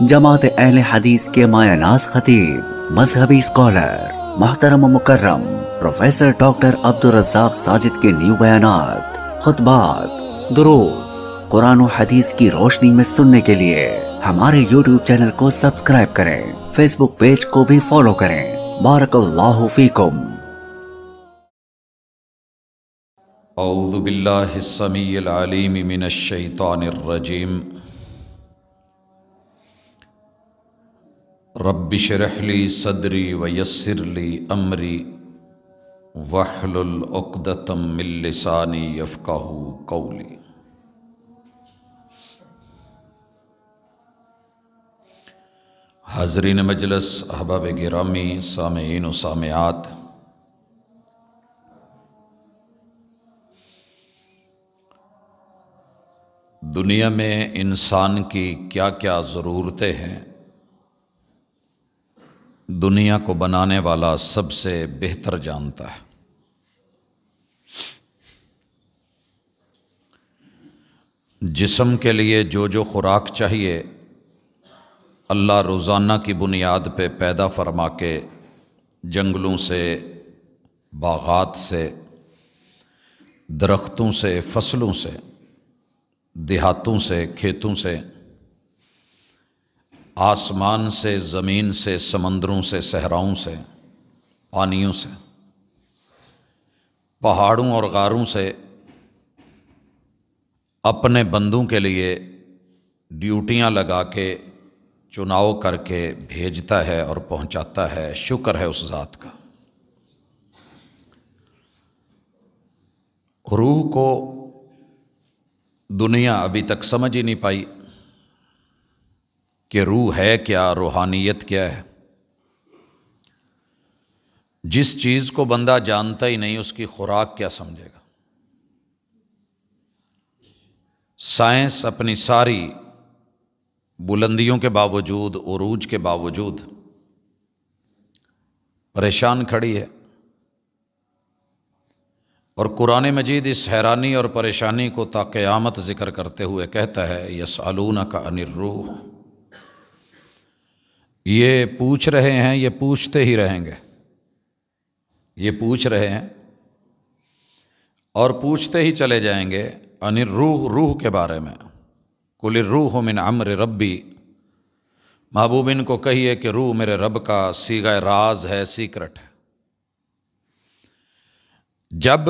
جماعت اہل حدیث کے مایہ ناز خطیب، مذہبی اسکالر، محترم و مکرم پروفیسر ڈاکٹر عبدالرزاق ساجد کے نیو بیانات، خطبات، دروس قرآن و حدیث کی روشنی میں سننے کے لیے ہمارے یوٹیوب چینل کو سبسکرائب کریں، فیس بک پیج کو بھی فالو کریں۔ بارک اللہ فیکم۔ اعوذ باللہ السمیع العلیم من الشیطان الرجیم۔ رب اشرح لی صدری ویسر لی امری واحلل عقدۃ من لسانی یفقہوا قولی۔ حاضرین مجلس، احباب گرامی، سامعین و سامعات، دنیا میں انسان کی کیا کیا ضرورتیں ہیں، دنیا کو بنانے والا سب سے بہتر جانتا ہے۔ جسم کے لیے جو خوراک چاہیے اللہ روزانہ کی بنیاد پہ پیدا فرما کے جنگلوں سے، باغات سے، درختوں سے، فصلوں سے، دیہاتوں سے، کھیتوں سے، آسمان سے، زمین سے، سمندروں سے، صحراؤں سے، پانیوں سے، پہاڑوں اور غاروں سے اپنے بندوں کے لیے ڈیوٹیاں لگا کے، چناؤ کر کے بھیجتا ہے اور پہنچاتا ہے۔ شکر ہے اس ذات کا۔ روح کو دنیا ابھی تک سمجھ ہی نہیں پائی کہ روح ہے کیا، روحانیت کیا ہے۔ جس چیز کو بندہ جانتا ہی نہیں اس کی خوراک کیا سمجھے گا۔ سائنس اپنی ساری بلندیوں کے باوجود، عروج کے باوجود پریشان کھڑی ہے، اور قرآن مجید اس حیرانی اور پریشانی کو تا قیامت ذکر کرتے ہوئے کہتا ہے یسألونک عن الروح، یہ پوچھ رہے ہیں، یہ پوچھتے ہی رہیں گے، یہ پوچھ رہے ہیں اور پوچھتے ہی چلے جائیں گے عن الروح، روح کے بارے میں۔ قل الروح من امر ربی، محبوب ان کو کہیے کہ روح میرے رب کا صیغہ راز ہے، سیکرٹ ہے۔ جب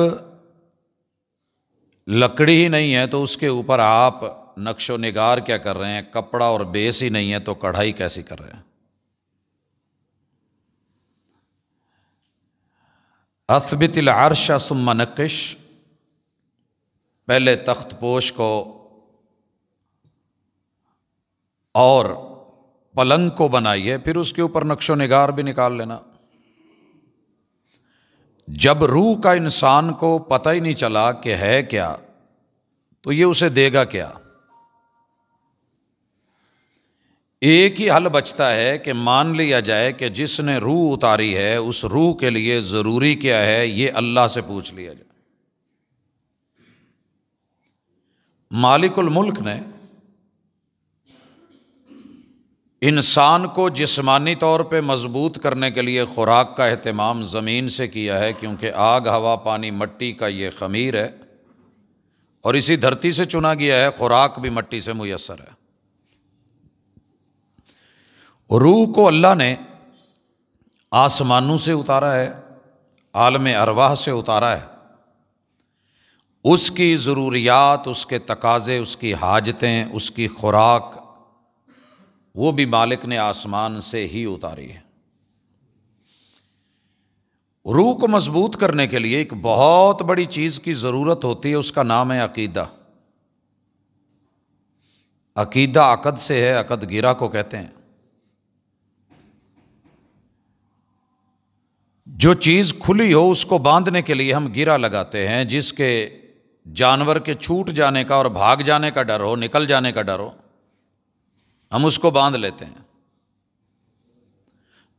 لکڑی ہی نہیں ہے تو اس کے اوپر آپ نقش و نگار کیا کر رہے ہیں؟ کپڑا اور بیس ہی نہیں ہے تو کڑھائی کیسی کر رہے ہیں؟ اثبت العرش ثم نقش، پہلے تخت پوش کو اور پلنگ کو بنائیے، پھر اس کے اوپر نقش و نگار بھی نکال لینا۔ جب روح کا انسان کو پتہ ہی نہیں چلا کہ ہے کیا تو یہ اسے دے گا کیا؟ ایک ہی حل بچتا ہے کہ مان لیا جائے کہ جس نے روح اتاری ہے اس روح کے لیے ضروری کیا ہے، یہ اللہ سے پوچھ لیا جائے۔ مالک الملک نے انسان کو جسمانی طور پہ مضبوط کرنے کے لیے خوراک کا اہتمام زمین سے کیا ہے، کیونکہ آگ، ہوا، پانی، مٹی کا یہ خمیر ہے، اور اسی دھرتی سے چنا گیا ہے، خوراک بھی مٹی سے میسر ہے۔ روح کو اللہ نے آسمانوں سے اتارا ہے، عالم ارواح سے اتارا ہے۔ اس کی ضروریات، اس کے تقاضے، اس کی حاجتیں، اس کی خوراک، وہ بھی مالک نے آسمان سے ہی اتاری ہے۔ روح کو مضبوط کرنے کے لیے ایک بہت بڑی چیز کی ضرورت ہوتی ہے، اس کا نام ہے عقیدہ۔ عقیدہ عقد سے ہے، عقد گرہ کو کہتے ہیں۔ جو چیز کھلی ہو اس کو باندھنے کے لیے ہم گرہ لگاتے ہیں، جس کے جانور کے چھوٹ جانے کا اور بھاگ جانے کا ڈر ہو، نکل جانے کا ڈر ہو، ہم اس کو باندھ لیتے ہیں۔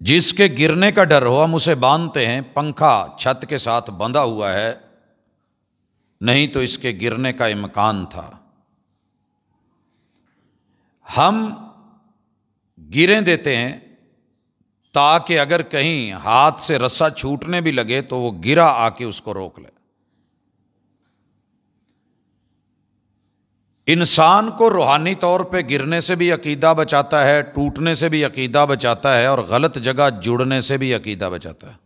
جس کے گرنے کا ڈر ہو ہم اسے باندھتے ہیں۔ پنکھا چھت کے ساتھ بندھا ہوا ہے، نہیں تو اس کے گرنے کا امکان تھا۔ ہم گیریں دیتے ہیں تاکہ اگر کہیں ہاتھ سے رسا چھوٹنے بھی لگے تو وہ گرا آ کے اس کو روک لے۔ انسان کو روحانی طور پہ گرنے سے بھی عقیدہ بچاتا ہے، ٹوٹنے سے بھی عقیدہ بچاتا ہے، اور غلط جگہ جڑنے سے بھی عقیدہ بچاتا ہے۔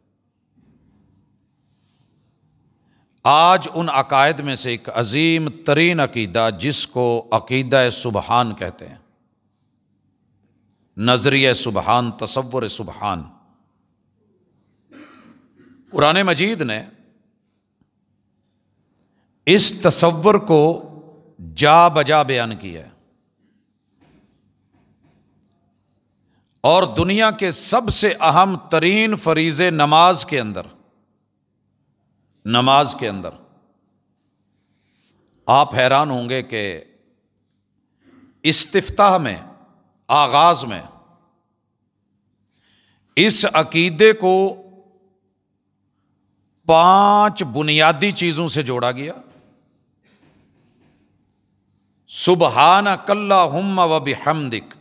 آج ان عقائد میں سے ایک عظیم ترین عقیدہ جس کو عقیدہ سبحان کہتے ہیں، نظریہ سبحان، تصور سبحان، قرآن مجید نے اس تصور کو جا بجا بیان کیا ہے، اور دنیا کے سب سے اہم ترین فریضے نماز کے اندر آپ حیران ہوں گے کہ استفتاح میں، آغاز میں اس عقیدے کو 5 بنیادی چیزوں سے جوڑا گیا۔ سبحانک اللہم و بحمدک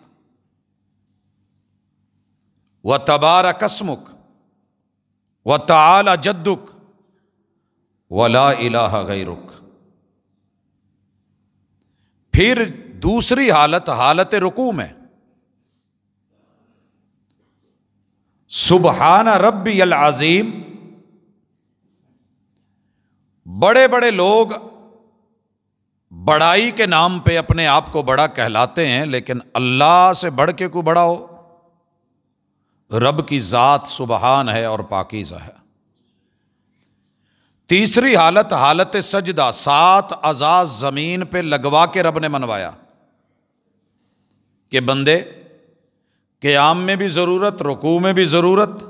و تبارک اسمک و تعالی جدک و لا الہ غیرک۔ پھر دوسری حالت رکوع میں سبحان ربی العظیم۔ بڑے بڑے لوگ بڑائی کے نام پہ اپنے آپ کو بڑا کہلاتے ہیں، لیکن اللہ سے بڑھ کے کوئی بڑا ہو؟ رب کی ذات سبحان ہے اور پاکیزہ ہے۔ تیسری حالت سجدہ، 7 اعضاء زمین پہ لگوا کے رب نے منوایا کہ بندے قیام میں بھی ضرورت، رکوع میں بھی ضرورت،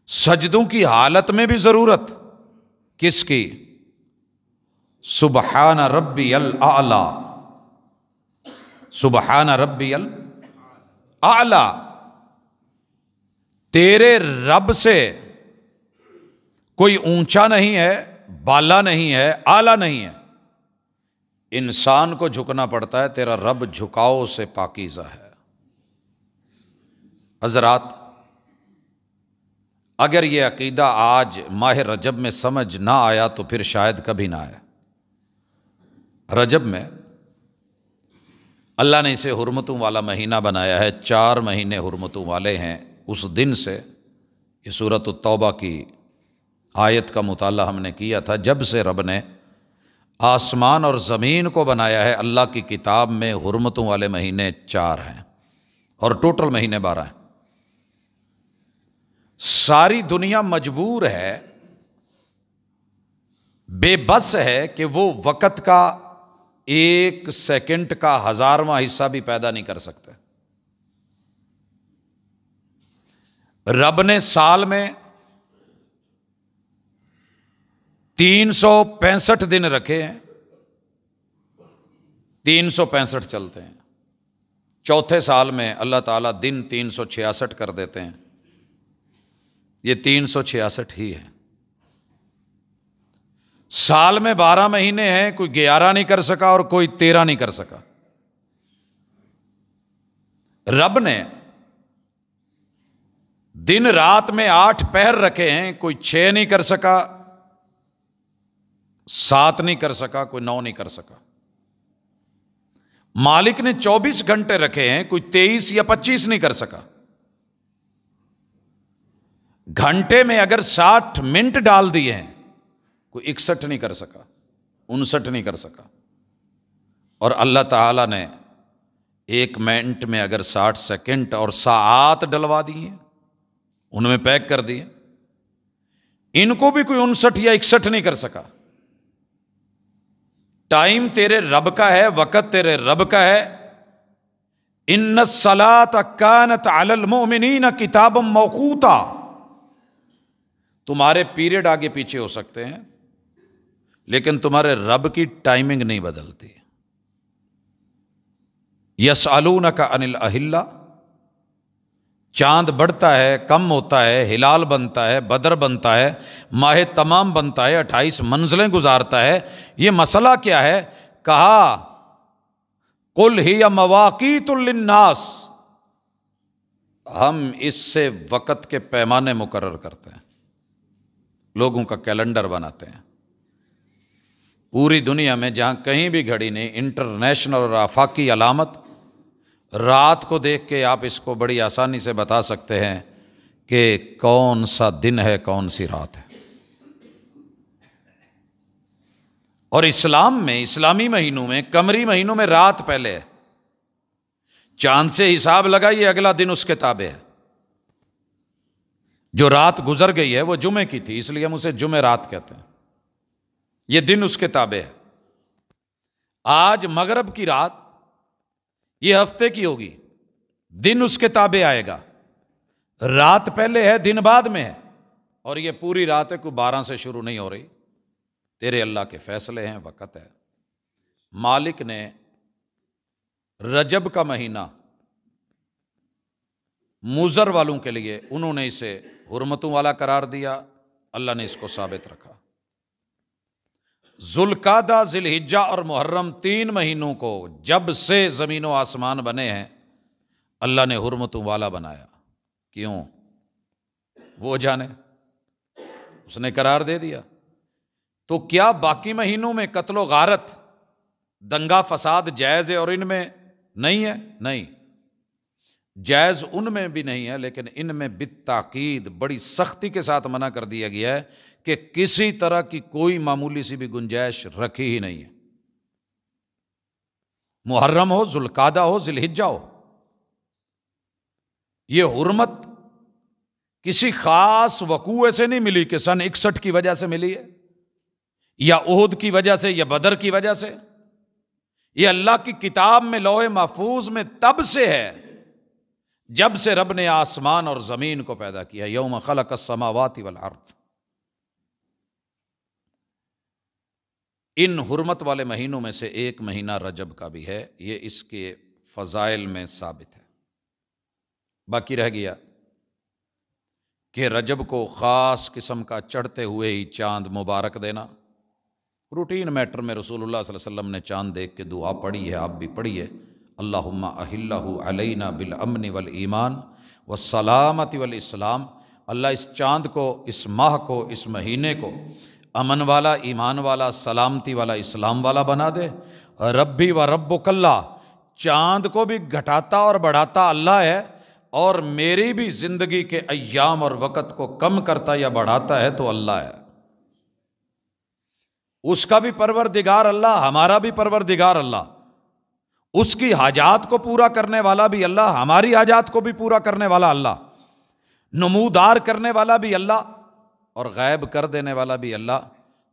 سجدوں کی حالت میں بھی ضرورت، کس کی؟ سبحان ربی الاعلی، سبحان ربی الاعلی۔ تیرے رب سے کوئی اونچا نہیں ہے، بالا نہیں ہے، اعلیٰ نہیں ہے۔ انسان کو جھکنا پڑتا ہے، تیرا رب جھکاؤ سے پاکیزہ ہے۔ حضرات، اگر یہ عقیدہ آج ماہ رجب میں سمجھ نہ آیا تو پھر شاید کبھی نہ آئے۔ رجب میں اللہ نے اسے حرمتوں والا مہینہ بنایا ہے، 4 مہینے حرمتوں والے ہیں۔ اس دن سے یہ سورۃ التوبہ کی آیت کا مطالعہ ہم نے کیا تھا، جب سے رب نے آسمان اور زمین کو بنایا ہے، اللہ کی کتاب میں حرمتوں والے مہینے 4 ہیں، اور ٹوٹل مہینے 12 ہیں۔ ساری دنیا مجبور ہے، بے بس ہے کہ وہ وقت کا 1 سیکنڈ کا 1000واں حصہ بھی پیدا نہیں کر سکتے۔ رب نے سال میں 365 دن رکھے ہیں، 365 چلتے ہیں۔ چوتھے سال میں اللہ تعالیٰ دن 366 کر دیتے ہیں، یہ 366 ہی ہے۔ سال میں 12 مہینے ہیں، کوئی 11 نہیں کر سکا اور کوئی 13 نہیں کر سکا۔ رب نے دن رات میں 8 پہر رکھے ہیں، کوئی 6 نہیں کر سکا، 7 نہیں کر سکا، کوئی 9 نہیں کر سکا۔ مالک نے 24 گھنٹے رکھے ہیں، کوئی 23 یا 25 نہیں کر سکا۔ گھنٹے میں اگر 60 منٹ ڈال دیے ہیں، کوئی 61 نہیں کر سکا، 59 نہیں کر سکا۔ اور اللہ تعالیٰ نے 1 منٹ میں اگر 60 سیکنڈ اور ساعات ڈلوا دیے، ان میں پیک کر دیے، ان کو بھی کوئی 59 یا 61 نہیں کر سکا۔ ٹائم تیرے رب کا ہے، وقت تیرے رب کا ہے۔ ان الصلاۃ کانت علی المؤمنین کتابا موقوتا۔ تمہارے پیریڈ آگے پیچھے ہو سکتے ہیں، لیکن تمہارے رب کی ٹائمنگ نہیں بدلتی۔ یسألونک عن الاہلہ، چاند بڑھتا ہے، کم ہوتا ہے، ہلال بنتا ہے، بدر بنتا ہے، ماہ تمام بنتا ہے، 28 منزلیں گزارتا ہے، یہ مسئلہ کیا ہے؟ کہا قل ہی مواقیت للناس ہم اس سے وقت کے پیمانے مقرر کرتے ہیں، لوگوں کا کیلنڈر بناتے ہیں۔ پوری دنیا میں جہاں کہیں بھی گھڑی نہیں، انٹرنیشنل اور آفاقی علامت، رات کو دیکھ کے آپ اس کو بڑی آسانی سے بتا سکتے ہیں کہ کون سا دن ہے، کون سی رات ہے۔ اور اسلام میں، اسلامی مہینوں میں، قمری مہینوں میں رات پہلے ہے۔ چاند سے حساب لگائیے، اگلا دن اس کے تابع ہے۔ جو رات گزر گئی ہے وہ جمعے کی تھی، اس لیے ہم اسے جمعہ رات کہتے ہیں، یہ دن اس کے تابع ہے۔ آج مغرب کی رات یہ ہفتے کی ہوگی، دن اس کے تابع آئے گا۔ رات پہلے ہے، دن بعد میں ہے، اور یہ پوری رات ہے، کوئی 12 سے شروع نہیں ہو رہی۔ تیرے اللہ کے فیصلے ہیں، وقت ہے۔ مالک نے رجب کا مہینہ مضر والوں کے لیے، انہوں نے اسے حرمتوں والا قرار دیا، اللہ نے اس کو ثابت رکھا۔ ذوالقعدہ، ذی الحجہ اور محرم 3 مہینوں کو جب سے زمین و آسمان بنے ہیں اللہ نے حرمتوں والا بنایا۔ کیوں؟ وہ جانے، اس نے قرار دے دیا۔ تو کیا باقی مہینوں میں قتل و غارت، دنگا فساد جائز ہے اور ان میں نہیں ہے؟ نہیں، جائز ان میں بھی نہیں ہے، لیکن ان میں بالتاکید بڑی سختی کے ساتھ منع کر دیا گیا ہے کہ کسی طرح کی کوئی معمولی سی بھی گنجائش رکھی ہی نہیں ہے۔ محرم ہو، ذوالقعدہ ہو، ذی الحجہ ہو، یہ حرمت کسی خاص وقوع سے نہیں ملی کہ سن 61 کی وجہ سے ملی ہے، یا احد کی وجہ سے، یا بدر کی وجہ سے۔ یہ اللہ کی کتاب میں، لوح محفوظ میں تب سے ہے جب سے رب نے آسمان اور زمین کو پیدا کیا، یوم خلق السماوات والارض۔ ان حرمت والے مہینوں میں سے ایک مہینہ رجب کا بھی ہے، یہ اس کے فضائل میں ثابت ہے۔ باقی رہ گیا کہ رجب کو خاص قسم کا چڑھتے ہوئے ہی چاند مبارک دینا۔ روٹین میٹر میں رسول اللہ صلی اللہ علیہ وسلم نے چاند دیکھ کے دعا پڑھی ہے، آپ بھی پڑھیے، اللہم احلہ علینا بالامن والایمان والسلامت والاسلام۔ اللہ اس چاند کو، اس ماہ کو، اس مہینے کو امن والا، ایمان والا، سلامتی والا، اسلام والا بنا دے۔ ربی و ربک اللہ، چاند کو بھی گھٹاتا اور بڑھاتا اللہ ہے، اور میری بھی زندگی کے ایام اور وقت کو کم کرتا یا بڑھاتا ہے تو اللہ ہے۔ اس کا بھی پروردگار اللہ، ہمارا بھی پروردگار اللہ، اس کی حاجات کو پورا کرنے والا بھی اللہ، ہماری حاجات کو بھی پورا کرنے والا اللہ، نمودار کرنے والا بھی اللہ، اور غائب کر دینے والا بھی اللہ۔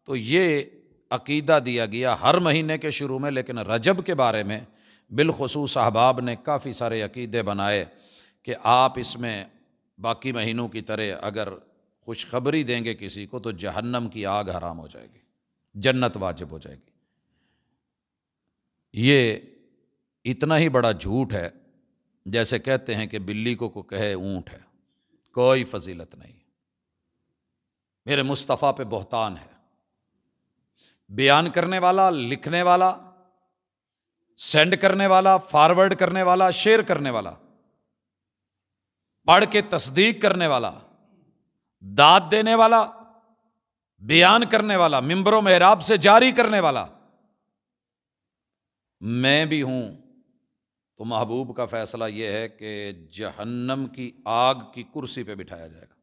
تو یہ عقیدہ دیا گیا ہر مہینے کے شروع میں، لیکن رجب کے بارے میں بالخصوص احباب نے کافی سارے عقیدے بنائے کہ آپ اس میں باقی مہینوں کی طرح اگر خوشخبری دیں گے کسی کو تو جہنم کی آگ حرام ہو جائے گی، جنت واجب ہو جائے گی۔ یہ اتنا ہی بڑا جھوٹ ہے جیسے کہتے ہیں کہ بلی کو کہے اونٹ ہے، کوئی فضیلت نہیں۔ میرے مصطفیٰ پہ بہتان ہے۔ بیان کرنے والا، لکھنے والا، سینڈ کرنے والا، فارورڈ کرنے والا، شیئر کرنے والا، پڑھ کے تصدیق کرنے والا، داد دینے والا، بیان کرنے والا، منبر و محراب سے جاری کرنے والا میں بھی ہوں۔ تو محبوب کا فیصلہ یہ ہے کہ جہنم کی آگ کی کرسی پہ بٹھایا جائے گا۔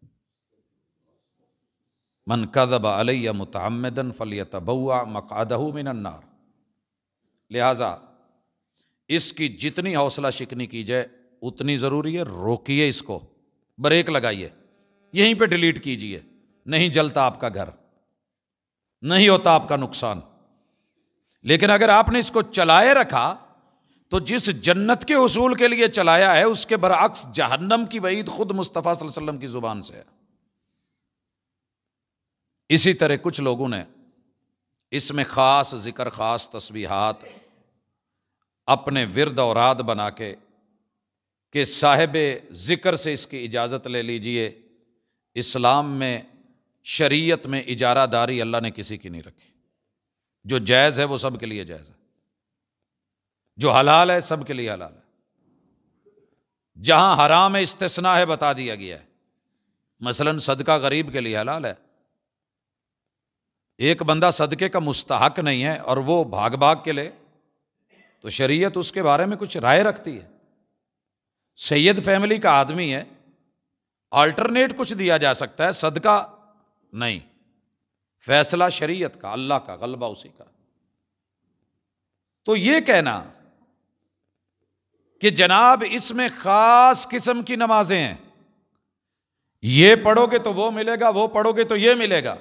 من کذب علی متعمدا فلیتبوأ مقعدہ من النار۔ لہذا اس کی جتنی حوصلہ شکنی کی جائے اتنی ضروری ہے، روکیے اس کو، بریک لگائیے، یہیں پہ ڈیلیٹ کیجئے، نہیں جلتا آپ کا گھر، نہیں ہوتا آپ کا نقصان۔ لیکن اگر آپ نے اس کو چلائے رکھا تو جس جنت کے حصول کے لیے چلایا ہے اس کے برعکس جہنم کی وعید خود مصطفیٰ صلی اللہ علیہ وسلم کی زبان سے ہے۔ اسی طرح کچھ لوگوں نے اس میں خاص ذکر، خاص تسبیحات اپنے ورد اوراد بنا کے کہ صاحب ذکر سے اس کی اجازت لے لیجئے۔ اسلام میں، شریعت میں اجارہ داری اللہ نے کسی کی نہیں رکھی۔ جو جائز ہے وہ سب کے لیے جائز ہے، جو حلال ہے سب کے لیے حلال ہے۔ جہاں حرام استثناء ہے بتا دیا گیا ہے. مثلاً صدقہ غریب کے لیے حلال ہے. ایک بندہ صدقے کا مستحق نہیں ہے اور وہ بھاگ بھاگ کے لے تو شریعت اس کے بارے میں کچھ رائے رکھتی ہے. سید فیملی کا آدمی ہے، آلٹرنیٹ کچھ دیا جا سکتا ہے، صدقہ نہیں. فیصلہ شریعت کا، اللہ کا، غلبہ اسی کا. تو یہ کہنا کہ جناب اس میں خاص قسم کی نمازیں ہیں، یہ پڑھو گے تو وہ ملے گا، وہ پڑھو گے تو یہ ملے گا.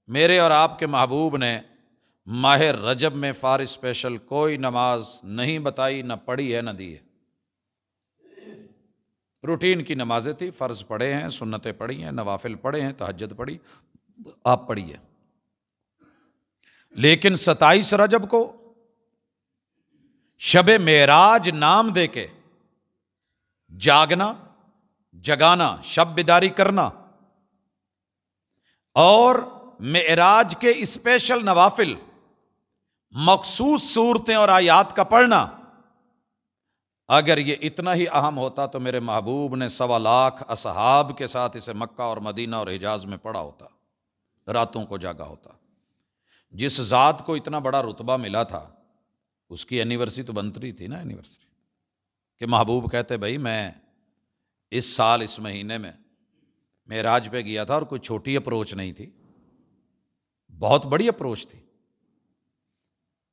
میرے اور آپ کے محبوب نے ماہ رجب میں فار اسپیشل کوئی نماز نہیں بتائی، نہ پڑھی ہے نہ دی ہے. روٹین کی نمازیں تھی، فرض پڑھے ہیں، سنتیں پڑھی ہیں، نوافل پڑھے ہیں، تہجد پڑھی، آپ پڑھیے. لیکن 27 رجب کو شب معراج نام دے کے جاگنا، جگانا، شب بیداری کرنا اور معراج کے اسپیشل نوافل، مخصوص صورتیں اور آیات کا پڑھنا، اگر یہ اتنا ہی اہم ہوتا تو میرے محبوب نے 1.25 لاکھ اصحاب کے ساتھ اسے مکہ اور مدینہ اور حجاز میں پڑھا ہوتا، راتوں کو جاگا ہوتا. جس ذات کو اتنا بڑا رتبہ ملا تھا اس کی اینیورسری تو بنتی تھی نا، اینیورسری کہ محبوب کہتے بھائی میں اس سال اس مہینے میں معراج پہ گیا تھا اور کوئی چھوٹی اپروچ نہیں تھی، بہت بڑی اپروچ تھی.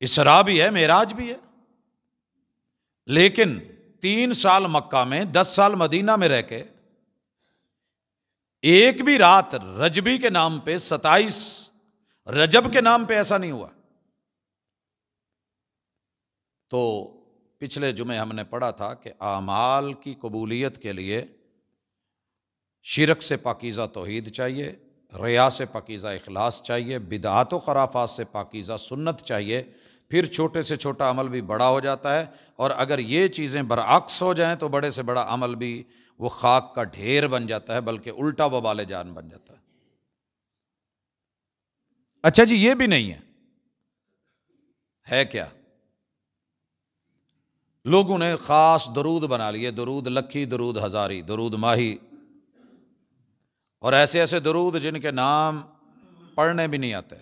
اسراء بھی ہے، معراج بھی ہے. لیکن 3 سال مکہ میں، 10 سال مدینہ میں رہ کے ایک بھی رات رجبی کے نام پہ، 27 رجب کے نام پہ ایسا نہیں ہوا. تو پچھلے جمعے ہم نے پڑھا تھا کہ اعمال کی قبولیت کے لیے شرک سے پاکیزہ توحید چاہیے، ریا سے پاکیزہ اخلاص چاہیے، بدعات و خرافات سے پاکیزہ سنت چاہیے، پھر چھوٹے سے چھوٹا عمل بھی بڑا ہو جاتا ہے. اور اگر یہ چیزیں برعکس ہو جائیں تو بڑے سے بڑا عمل بھی وہ خاک کا ڈھیر بن جاتا ہے، بلکہ الٹا وبال جان بن جاتا ہے. اچھا جی، یہ بھی نہیں ہے کیا؟ لوگوں نے خاص درود بنا لیے، درود لکھی، درود ہزاری، درود ماہی، اور ایسے ایسے درود جن کے نام پڑھنے بھی نہیں آتے.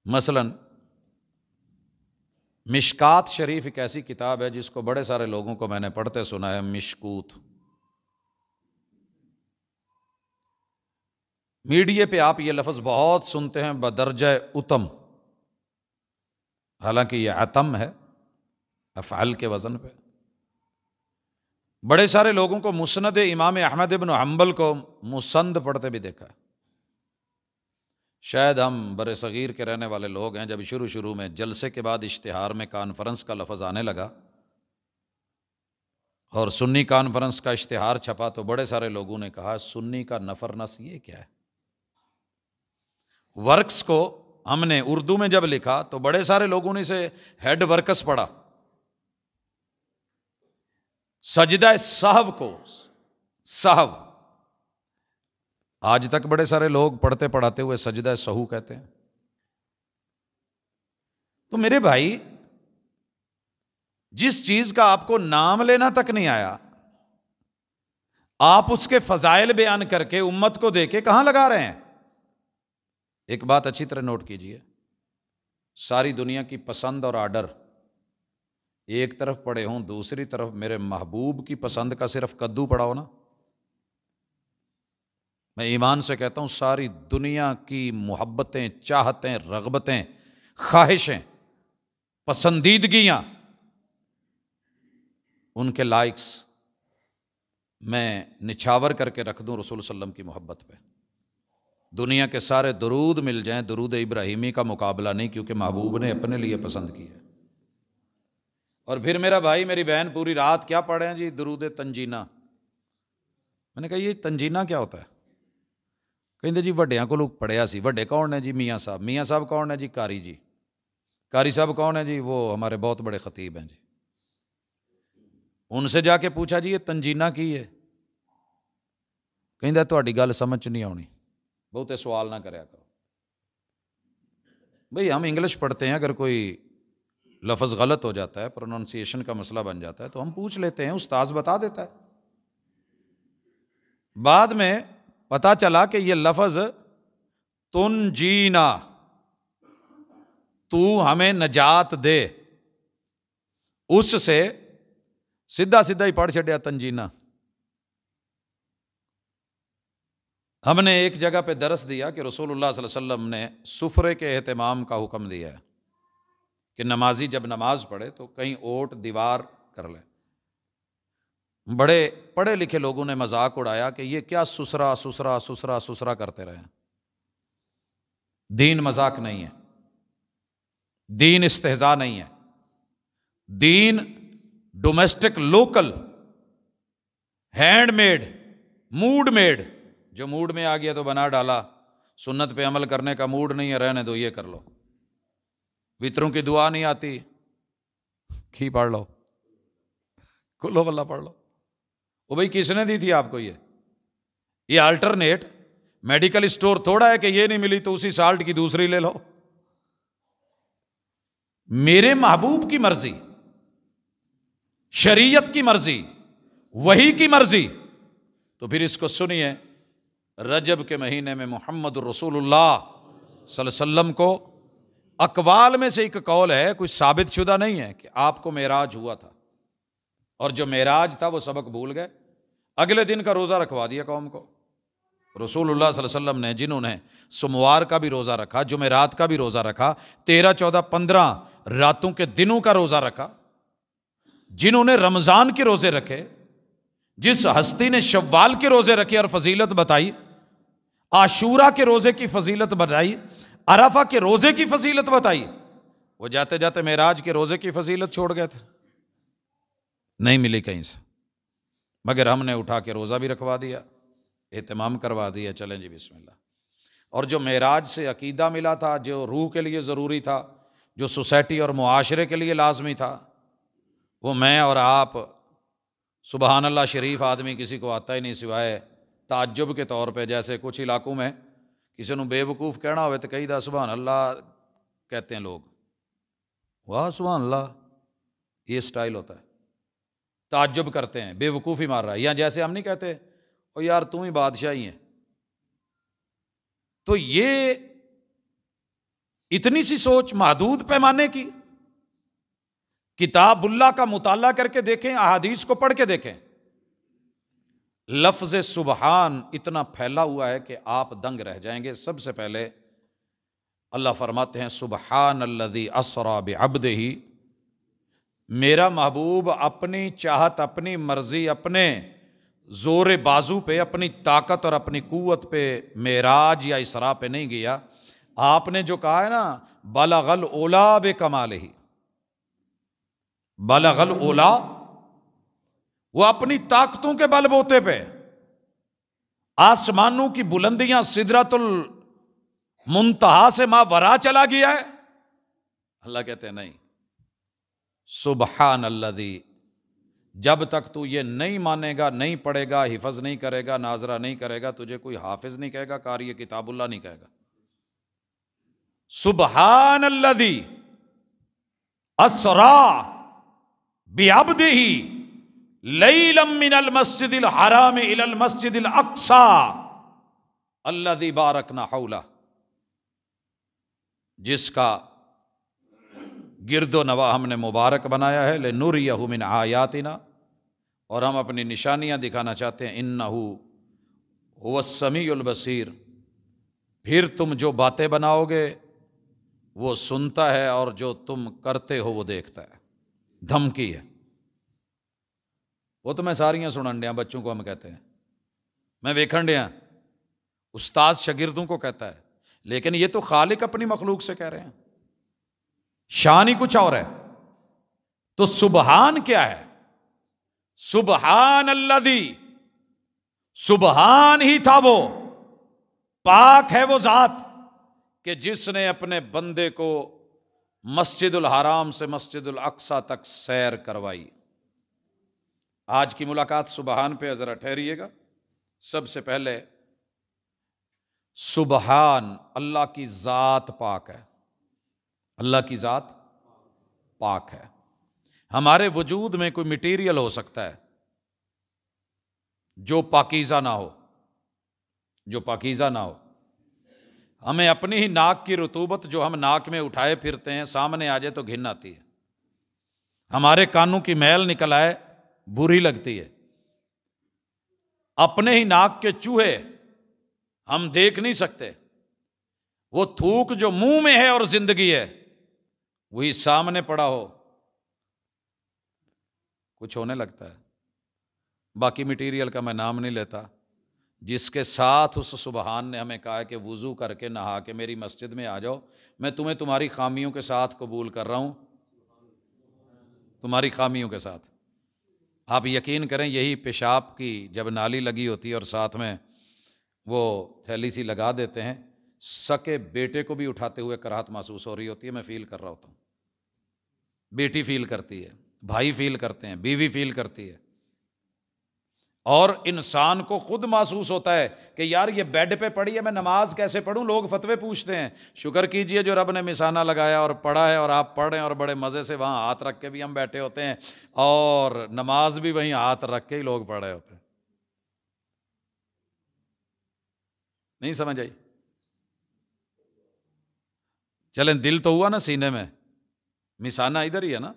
مثلا مشکات شریف ایک ایسی کتاب ہے جس کو بڑے سارے لوگوں کو میں نے پڑھتے سنا ہے، مشکوت. میڈیا پہ آپ یہ لفظ بہت سنتے ہیں، بدرجہ اتم، حالانکہ یہ عتم ہے، افعال کے وزن پہ. بڑے سارے لوگوں کو مسند امام احمد ابن حنبل کو مسند پڑھتے بھی دیکھا ہے. شاید ہم بر صغیر کے رہنے والے لوگ ہیں، جب شروع میں جلسے کے بعد اشتہار میں کانفرنس کا لفظ آنے لگا اور سنی کانفرنس کا اشتہار چھپا تو بڑے سارے لوگوں نے کہا سنی کا نفر نس یہ کیا ہے. ورکس کو ہم نے اردو میں جب لکھا تو بڑے سارے لوگوں نے اسے ہیڈ ورکس پڑھا. سجدہ سہو کو سہو آج تک بڑے سارے لوگ پڑھتے پڑھاتے ہوئے سجدہ سہو کہتے ہیں. تو میرے بھائی، جس چیز کا آپ کو نام لینا تک نہیں آیا، آپ اس کے فضائل بیان کر کے امت کو دے کے کہاں لگا رہے ہیں؟ ایک بات اچھی طرح نوٹ کیجئے، ساری دنیا کی پسند اور آرڈر ایک طرف پڑے ہوں، دوسری طرف میرے محبوب کی پسند کا صرف کدو پڑا ہو نا، میں ایمان سے کہتا ہوں ساری دنیا کی محبتیں، چاہتیں، رغبتیں، خواہشیں، پسندیدگیاں، ان کے لائکس میں نچھاور کر کے رکھ دوں رسول صلی اللہ علیہ وسلم کی محبت پہ. دنیا کے سارے درود مل جائیں، درود ابراہیمی کا مقابلہ نہیں، کیونکہ محبوب نے اپنے لیے پسند کیا ہے. اور پھر میرا بھائی میری بہن پوری رات کیا پڑھیں جی؟ درود تنجینہ. میں نے کہا یہ تنجینہ کیا ہوتا ہے؟ کہتے جی وڈیاں کو لوگ پڑھیا سی. وڈے کون ہیں جی؟ میاں صاحب. میاں صاحب کون ہیں جی؟ قاری جی. قاری صاحب کون ہیں جی؟ وہ ہمارے بہت بڑے خطیب ہیں جی. ان سے جا کے پوچھا جی یہ تنجینہ کی ہے؟ کہتا تہاڈی گل سمجھ نہیں آنی، بہتے سوال نہ کریا کرو. بھئی ہم انگلش پڑھتے ہیں، اگر کوئی لفظ غلط ہو جاتا ہے، پروننسیشن کا مسئلہ بن جاتا ہے، تو ہم پوچھ لیتے ہیں، استاذ بتا دیتا ہے۔ بعد میں پتا چلا کہ یہ لفظ تنجینا، تو ہمیں نجات دے، اس سے سیدھا ہی پڑھ چڑیا تنجینا۔ ہم نے ایک جگہ پہ درس دیا کہ رسول اللہ صلی اللہ علیہ وسلم نے سفرے کے اہتمام کا حکم دیا ہے کہ نمازی جب نماز پڑھے تو کہیں اوٹ دیوار کر لے۔ بڑے پڑھے لکھے لوگوں نے مذاق اڑایا کہ یہ کیا سسرا سسرا سسرا سسرا کرتے رہے۔ دین مذاق نہیں ہے، دین استہزاء نہیں ہے، دین domestic local hand made mood made, جو موڈ میں آ گیا تو بنا ڈالا، سنت پہ عمل کرنے کا موڈ نہیں ہے، رہنے دو، یہ کر لو، وطروں کی دعا نہیں آتی، کھی پڑھ لو، کلو واللہ پڑھ لو۔ وہ بھائی کس نے دی تھی آپ کو یہ الٹرنیٹ میڈیکل اسٹور تھوڑا ہے کہ یہ نہیں ملی تو اسی سالٹ کی دوسری لے لو۔ میرے محبوب کی مرضی، شریعت کی مرضی، وحی کی مرضی، تو پھر اس کو سنیے۔ رجب کے مہینے میں محمد رسول اللہ صلی اللہ علیہ وسلم کو اقوال میں سے ایک قول ہے، کوئی ثابت شدہ نہیں ہے، کہ آپ کو معراج ہوا تھا، اور جو معراج تھا وہ سبق بھول گئے، اگلے دن کا روزہ رکھوا دیا قوم کو۔ رسول اللہ صلی اللہ علیہ وسلم نے جنہوں نے سوموار کا بھی روزہ رکھا، جمعرات کا بھی روزہ رکھا، 13، 14، 15 راتوں کے دنوں کا روزہ رکھا، جنہوں نے رمضان کے روزے رکھے، جس ہستی نے شوال کے روزے رکھے اور فضیلت بتائی، عاشورہ کے روزے کی فضیلت بتائی، عرفہ کے روزے کی فضیلت بتائی، وہ جاتے جاتے معراج کے روزے کی فضیلت چھوڑ گئے تھے، نہیں ملی کہیں سے، مگر ہم نے اٹھا کے روزہ بھی رکھوا دیا، اہتمام کروا دیا، چلیں جی بسم اللہ۔ اور جو معراج سے عقیدہ ملا تھا، جو روح کے لیے ضروری تھا، جو سوسائٹی اور معاشرے کے لیے لازمی تھا، وہ میں اور آپ سبحان اللہ شریف آدمی کسی کو آتا ہی نہیں، سوائے تعجب کے طور پہ، جیسے کچھ علاقوں میں کسی نے بے وقوف کہنا ہوئے تو کئی دا سبحان اللہ کہتے ہیں لوگ، واہ سبحان اللہ، یہ سٹائل ہوتا ہے، تعجب کرتے ہیں، بے وقوفی مار رہا ہے، یا جیسے ہم نہیں کہتے او یار تم ہی بادشاہ ہی ہیں۔ تو یہ اتنی سی سوچ محدود پیمانے کی، کتاب اللہ کا مطالعہ کر کے دیکھیں، احادیث کو پڑھ کے دیکھیں، لفظ سبحان اتنا پھیلا ہوا ہے کہ آپ دنگ رہ جائیں گے۔ سب سے پہلے اللہ فرماتے ہیں سبحان الذی اسری بعبدہ، میرا محبوب اپنی چاہت، اپنی مرضی، اپنے زور بازو پہ، اپنی طاقت اور اپنی قوت پہ معراج یا اسراء پہ نہیں گیا، آپ نے جو کہا ہے نا بلغ العلا بکمالہ، بلغ العلا، وہ اپنی طاقتوں کے بل بوتے پہ آسمانوں کی بلندیاں سدرۃ المنتہا سے ماورا چلا گیا ہے۔ اللہ کہتے ہیں نہیں، سبحان الذی، جب تک تو یہ نہیں مانے گا، نہیں پڑھے گا، حفظ نہیں کرے گا، ناظرہ نہیں کرے گا، تجھے کوئی حافظ نہیں کہے گا، قاری کتاب اللہ نہیں کہے گا۔ سبحان الذی اسری بعبدہ لیلا من المسجد الحرام الی المسجد الاقصی الذی بارکنا حولہ، جس کا گرد و نواح ہم نے مبارک بنایا ہے، لنریہ من آیاتنا، اور ہم اپنی نشانیاں دکھانا چاہتے ہیں، انہ هو السمیع البصیر، پھر تم جو باتیں بناؤ گے وہ سنتا ہے، اور جو تم کرتے ہو وہ دیکھتا ہے۔ دھمکی ہے، وہ تو میں ساریاں سنن ڈیاں، بچوں کو ہم کہتے ہیں، میں ویکھن ڈیاں، استاذ شاگردوں کو کہتا ہے، لیکن یہ تو خالق اپنی مخلوق سے کہہ رہے ہیں، شان ہی کچھ اور ہے۔ تو سبحان کیا ہے؟ سبحان الذی، سبحان ہی تھا وہ، پاک ہے وہ ذات کہ جس نے اپنے بندے کو مسجد الحرام سے مسجد الاقصی تک سیر کروائی۔ آج کی ملاقات سبحان پہ ذرا ٹھہریے گا۔ سب سے پہلے سبحان، اللہ کی ذات پاک ہے، اللہ کی ذات پاک ہے. ہمارے وجود میں کوئی مٹیریل ہو سکتا ہے جو پاکیزہ نہ ہو، جو پاکیزہ نہ ہو. ہمیں اپنی ہی ناک کی رطوبت جو ہم ناک میں اٹھائے پھرتے ہیں سامنے آ جائے تو گھن آتی ہے. ہمارے کانوں کی میل نکل آئے بری لگتی ہے. اپنے ہی ناک کے چوہے ہم دیکھ نہیں سکتے، وہ تھوک جو منہ میں ہے اور زندگی ہے وہی سامنے پڑا ہو کچھ ہونے لگتا ہے. باقی مٹیریل کا میں نام نہیں لیتا. جس کے ساتھ اس سبحان نے ہمیں کہا کہ وضو کر کے نہا کے میری مسجد میں آ جاؤ، میں تمہیں تمہاری خامیوں کے ساتھ قبول کر رہا ہوں، تمہاری خامیوں کے ساتھ. آپ یقین کریں یہی پیشاب کی جب نالی لگی ہوتی ہے اور ساتھ میں وہ تھیلی سی لگا دیتے ہیں، سکے بیٹے کو بھی اٹھاتے ہوئے کراہت محسوس ہو رہی ہوتی ہے. میں فیل کر رہا ہوتا ہوں، بیٹی فیل کرتی ہے، بھائی فیل کرتے ہیں، بیوی فیل کرتی ہے. اور انسان کو خود محسوس ہوتا ہے کہ یار یہ بیڈ پہ پڑی ہے، میں نماز کیسے پڑھوں. لوگ فتوے پوچھتے ہیں. شکر کیجئے جو رب نے مثانہ لگایا اور پڑھا ہے اور آپ پڑھ رہے ہیں اور بڑے مزے سے وہاں ہاتھ رکھ کے بھی ہم بیٹھے ہوتے ہیں اور نماز بھی وہیں ہاتھ رکھ کے ہی لوگ پڑھ رہے ہوتے ہیں. نہیں سمجھ آئی؟ چلیں دل تو ہوا نا سینے میں، مثانہ ادھر ہی ہے نا.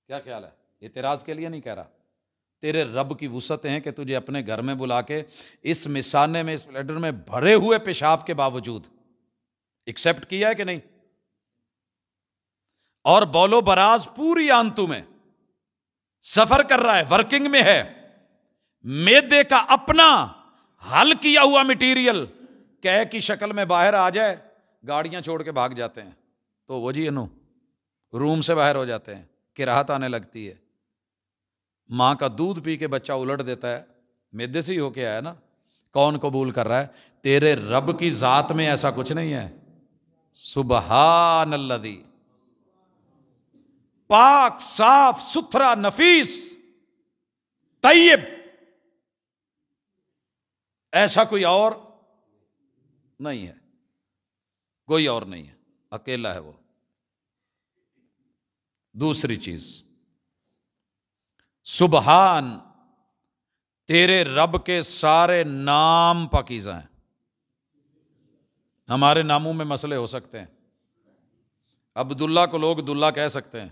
کیا خیال ہے؟ اعتراض کے لیے نہیں کہہ رہا. تیرے رب کی وسعت ہیں کہ تجھے اپنے گھر میں بلا کے اس مثانے میں، اس بلیڈر میں بھرے ہوئے پیشاب کے باوجود ایکسپٹ کیا ہے کہ نہیں؟ اور بولو براز پوری آنتوں میں سفر کر رہا ہے، ورکنگ میں ہے. معدے کا اپنا حل کیا ہوا مٹیریل کہہ کی شکل میں باہر آ جائے، گاڑیاں چھوڑ کے بھاگ جاتے ہیں. تو وہ جی انو روم سے باہر ہو جاتے ہیں، کراہت آنے لگتی ہے. ماں کا دودھ پی کے بچہ الٹ دیتا ہے، معدے سے ہی ہو کے آیا نا. کون قبول کر رہا ہے؟ تیرے رب کی ذات میں ایسا کچھ نہیں ہے. سبحان الذی، پاک، صاف ستھرا، نفیس، طیب، ایسا کوئی اور نہیں ہے، کوئی اور نہیں ہے، اکیلا ہے وہ. دوسری چیز، سبحان، تیرے رب کے سارے نام پاکیزہ ہیں. ہمارے ناموں میں مسئلے ہو سکتے ہیں. عبداللہ کو لوگ دلہ کہہ سکتے ہیں،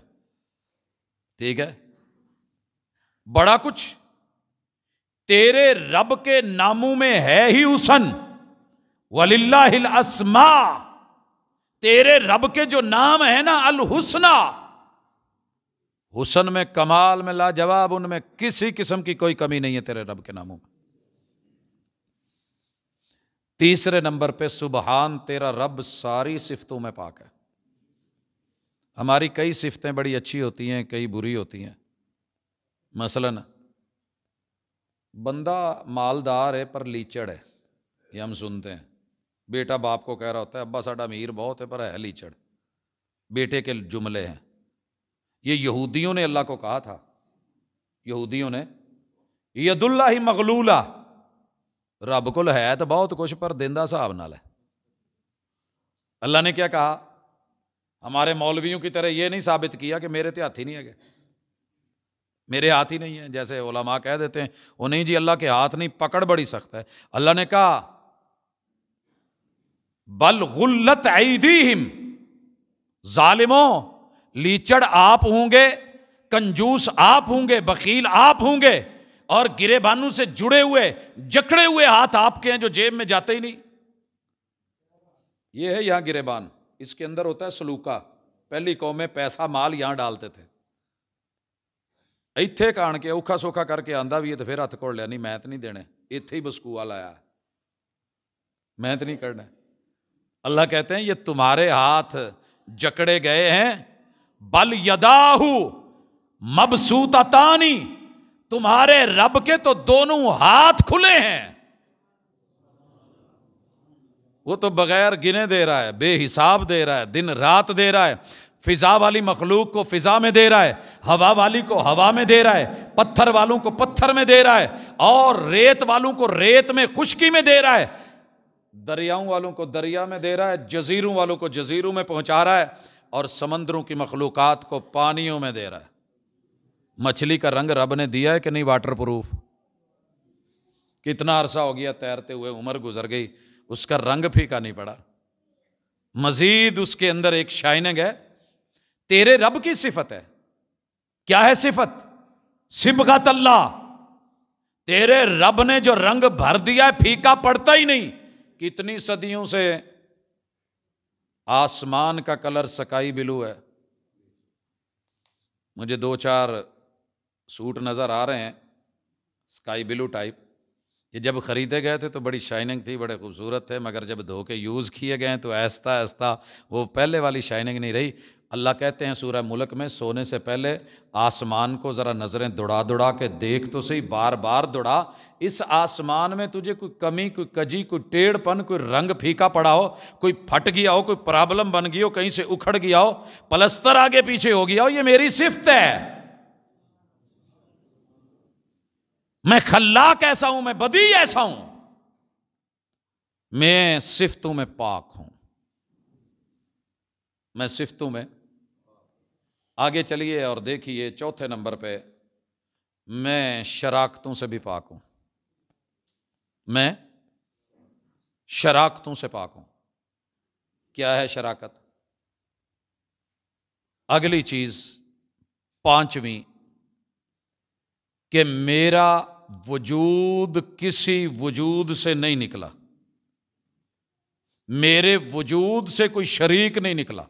ٹھیک ہے، بڑا کچھ. تیرے رب کے ناموں میں ہے ہی حسن، وَلِلَّهِ الْأَسْمَاءُ. تیرے رب کے جو نام ہے نا الحسنہ، حسن میں، کمال میں، لاجواب، ان میں کسی قسم کی کوئی کمی نہیں ہے تیرے رب کے ناموں میں. تیسرے نمبر پہ سبحان، تیرا رب ساری صفتوں میں پاک ہے. ہماری کئی صفتیں بڑی اچھی ہوتی ہیں، کئی بری ہوتی ہیں. مثلاً بندہ مالدار ہے پر لیچڑ ہے، یہ ہم سنتے ہیں. بیٹا باپ کو کہہ رہا ہوتا ہے ابا ساڈا امیر بہت ہے پر ہے لیچڑ. بیٹے کے جملے ہیں. یہ یہودیوں نے اللہ کو کہا تھا. یہودیوں نے ید اللہ مغلولہ، رب کل ہے تو بہت کچھ پر دیندہ صاحب نال ہے. اللہ نے کیا کہا؟ ہمارے مولویوں کی طرح یہ نہیں ثابت کیا کہ میرے ہاتھ ہی نہیں ہے، میرے ہاتھ ہی نہیں ہے جیسے علماء کہہ دیتے ہیں وہ نہیں جی اللہ کے ہاتھ نہیں، پکڑ بڑی سخت ہے. اللہ نے کہا بل غلت ایدیہم، ظالموں، لیچڑ آپ ہوں گے، کنجوس آپ ہوں گے، بخیل آپ ہوں گے، اور گرے بانوں سے جڑے ہوئے جکڑے ہوئے ہاتھ آپ کے ہیں جو جیب میں جاتے ہی نہیں. یہ ہے یہاں گرے بان، اس کے اندر ہوتا ہے سلوکا. پہلی قومیں پیسہ مال یہاں ڈالتے تھے. ایتھے کان کے اوکھا سوکھا کر کے آندا بھی ہے تو پھر ہاتھ کوڑ لیا، نہیں میں تو نہیں دینے، ایتھے ہی بسکوا لایا، میں تو نہیں کرنا. اللہ کہتے ہیں یہ تمہارے ہاتھ جکڑے گئے ہیں، بل یداہ مبسوطتانی، تمہارے رب کے تو دونوں ہاتھ کھلے ہیں. وہ تو بغیر گنے دے رہا ہے، بے حساب دے رہا ہے، دن رات دے رہا ہے. فضا والی مخلوق کو فضا میں دے رہا ہے، ہوا والی کو ہوا میں دے رہا ہے، پتھر والوں کو پتھر میں دے رہا ہے، اور ریت والوں کو ریت میں خشکی میں دے رہا ہے، دریاؤں والوں کو دریا میں دے رہا ہے، جزیروں والوں کو جزیروں میں پہنچا رہا ہے. اور سمندروں کی مخلوقات کو پانیوں میں دے رہا ہے۔ مچھلی کا رنگ رب نے دیا ہے کہ نہیں واٹر پروف؟ کتنا عرصہ ہو گیا تیرتے ہوئے، عمر گزر گئی، اس کا رنگ پھیکا نہیں پڑا۔ مزید اس کے اندر ایک شائننگ ہے۔ تیرے رب کی صفت ہے، کیا ہے صفت؟ صبغت اللہ۔ تیرے رب نے جو رنگ بھر دیا ہے پھیکا پڑتا ہی نہیں۔ کتنی صدیوں سے آسمان کا کلر سکائی بلو ہے۔ مجھے 2-4 سوٹ نظر آ رہے ہیں سکائی بلو ٹائپ، یہ جب خریدے گئے تھے تو بڑی شائننگ تھی، بڑے خوبصورت تھے، مگر جب دھو کے یوز کیے گئے تو آہستہ آہستہ وہ پہلے والی شائننگ نہیں رہی۔ اللہ کہتے ہیں سورہ ملک میں، سونے سے پہلے آسمان کو ذرا نظریں دوڑا دوڑا کے دیکھ تو صحیح، بار بار دوڑا۔ اس آسمان میں تجھے کوئی کمی، کوئی کجی، کوئی ٹیڑھ پن، کوئی رنگ پھیکا پڑا ہو، کوئی پھٹ گیا ہو، کوئی پرابلم بن گئی ہو، کہیں سے اکھڑ گیا ہو، پلستر آگے پیچھے ہو گیا ہو، یہ میری صفت ہے۔ میں خلاق ایسا ہوں، میں بدیع ایسا ہوں، میں صفتوں میں پاک ہوں، میں صفتوں میں۔ آگے چلیے اور دیکھیے چوتھے نمبر پہ، میں شراکتوں سے بھی پاک ہوں، میں شراکتوں سے پاک ہوں۔ کیا ہے شراکت؟ اگلی چیز 5ویں، کہ میرا وجود کسی وجود سے نہیں نکلا، میرے وجود سے کوئی شریک نہیں نکلا،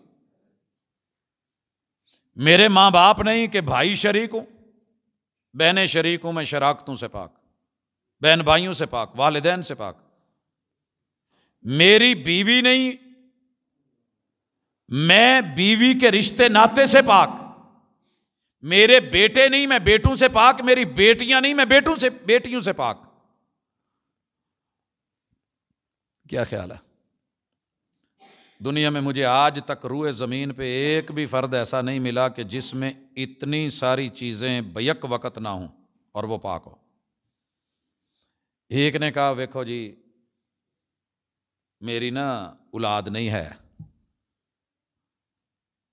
میرے ماں باپ نہیں کہ بھائی شریک ہوں، بہنیں شریک ہوں، میں شراکتوں سے پاک، بہن بھائیوں سے پاک، والدین سے پاک۔ میری بیوی نہیں، میں بیوی کے رشتے ناطے سے پاک۔ میرے بیٹے نہیں، میں بیٹوں سے پاک۔ میری بیٹیاں نہیں، میں بیٹیوں سے پاک۔ کیا خیال ہے؟ دنیا میں مجھے آج تک روئے زمین پہ ایک بھی فرد ایسا نہیں ملا کہ جس میں اتنی ساری چیزیں بیک وقت نہ ہوں اور وہ پاک ہو۔ ایک نے کہا ویکھو جی میری نا اولاد نہیں ہے۔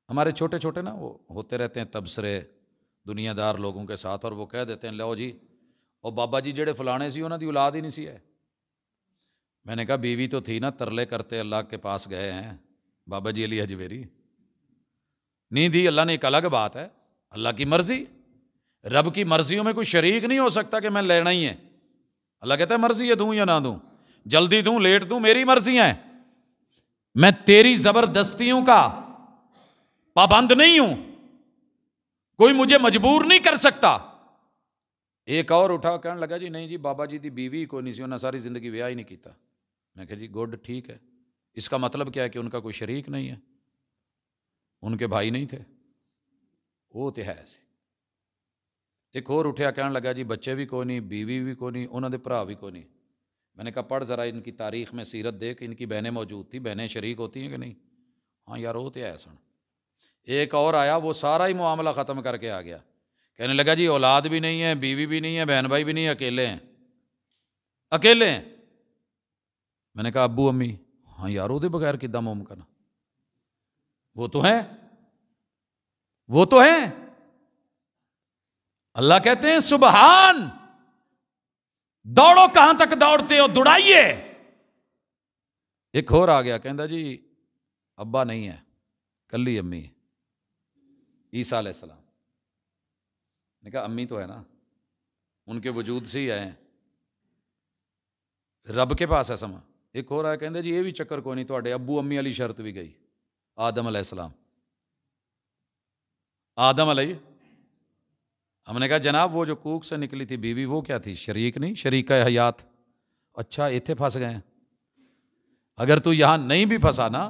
ہمارے چھوٹے چھوٹے نا وہ ہوتے رہتے ہیں تبصرے دنیا دار لوگوں کے ساتھ، اور وہ کہہ دیتے ہیں لو جی او بابا جی جڑے فلانے سی انہاں دی اولاد ہی نہیں سی ہے۔ میں نے کہا بیوی تو تھی نا، ترلے کرتے اللہ کے پاس گئے ہیں بابا جی علی حجویری، نہیں دی اللہ نے، ایک الگ بات ہے، اللہ کی مرضی۔ رب کی مرضیوں میں کوئی شریک نہیں ہو سکتا کہ میں لینا ہی ہے۔ اللہ کہتا ہے مرضی ہے دوں یا نہ دوں، جلدی دوں لیٹ دوں، میری مرضیاں ہیں، میں تیری زبردستیوں کا پابند نہیں ہوں، کوئی مجھے مجبور نہیں کر سکتا۔ ایک اور اٹھا کہنے لگا جی نہیں جی بابا جی دی بیوی کوئی نہیں سی، انہیں ساری زندگی بیاہ ہی نہیں کیتا۔ میں کہا جی گڈ، ٹھیک ہے، اس کا مطلب کیا ہے کہ ان کا کوئی شریک نہیں ہے، ان کے بھائی نہیں تھے، وہ تو ہے ایسے۔ ایک اور اٹھیا کہنے لگا جی بچے بھی کوئی نہیں، بیوی بھی کوئی نہیں، انہوں نے بھرا بھی کوئی نہیں۔ میں نے کہا پڑھ ذرا ان کی تاریخ میں سیرت دیکھ، ان کی بہنیں موجود تھیں، بہنیں شریک ہوتی ہیں کہ نہیں؟ ہاں یار وہ تو ہے سن۔ ایک اور آیا، وہ سارا ہی معاملہ ختم کر کے آ گیا، کہنے لگا جی اولاد بھی نہیں ہے، بیوی بھی نہیں ہے، بہن بھائی بھی نہیں ہے، اکیلے ہیں، اکیلے ہیں۔ میں نے کہا ابو امی؟ ہاں یار وہ دے بغیر کداں ممکن؟ وہ تو ہیں، وہ تو ہیں۔ اللہ کہتے ہیں سبحان، دوڑو کہاں تک دوڑتے ہو، دوڑائیے۔ ایک اور آ گیا کہندا جی ابا نہیں ہے، کلی امی، عیسیٰ علیہ السلام۔ نے کہا امی تو ہے نا، ان کے وجود سے ہی آئے ہیں، رب کے پاس ہے سما۔ ایک اور آیا کہندا جی یہ بھی چکر کوئی نہیں، تواڈے ابو امی والی شرط بھی گئی، آدم علیہ السلام، آدم علیہ۔ ہم نے کہا جناب وہ جو کوک سے نکلی تھی بیوی وہ کیا تھی؟ شریک نہیں، شریکہ حیات۔ اچھا ایتھے پھنس گئے ہیں۔ اگر تو یہاں نہیں بھی پھنسا نا،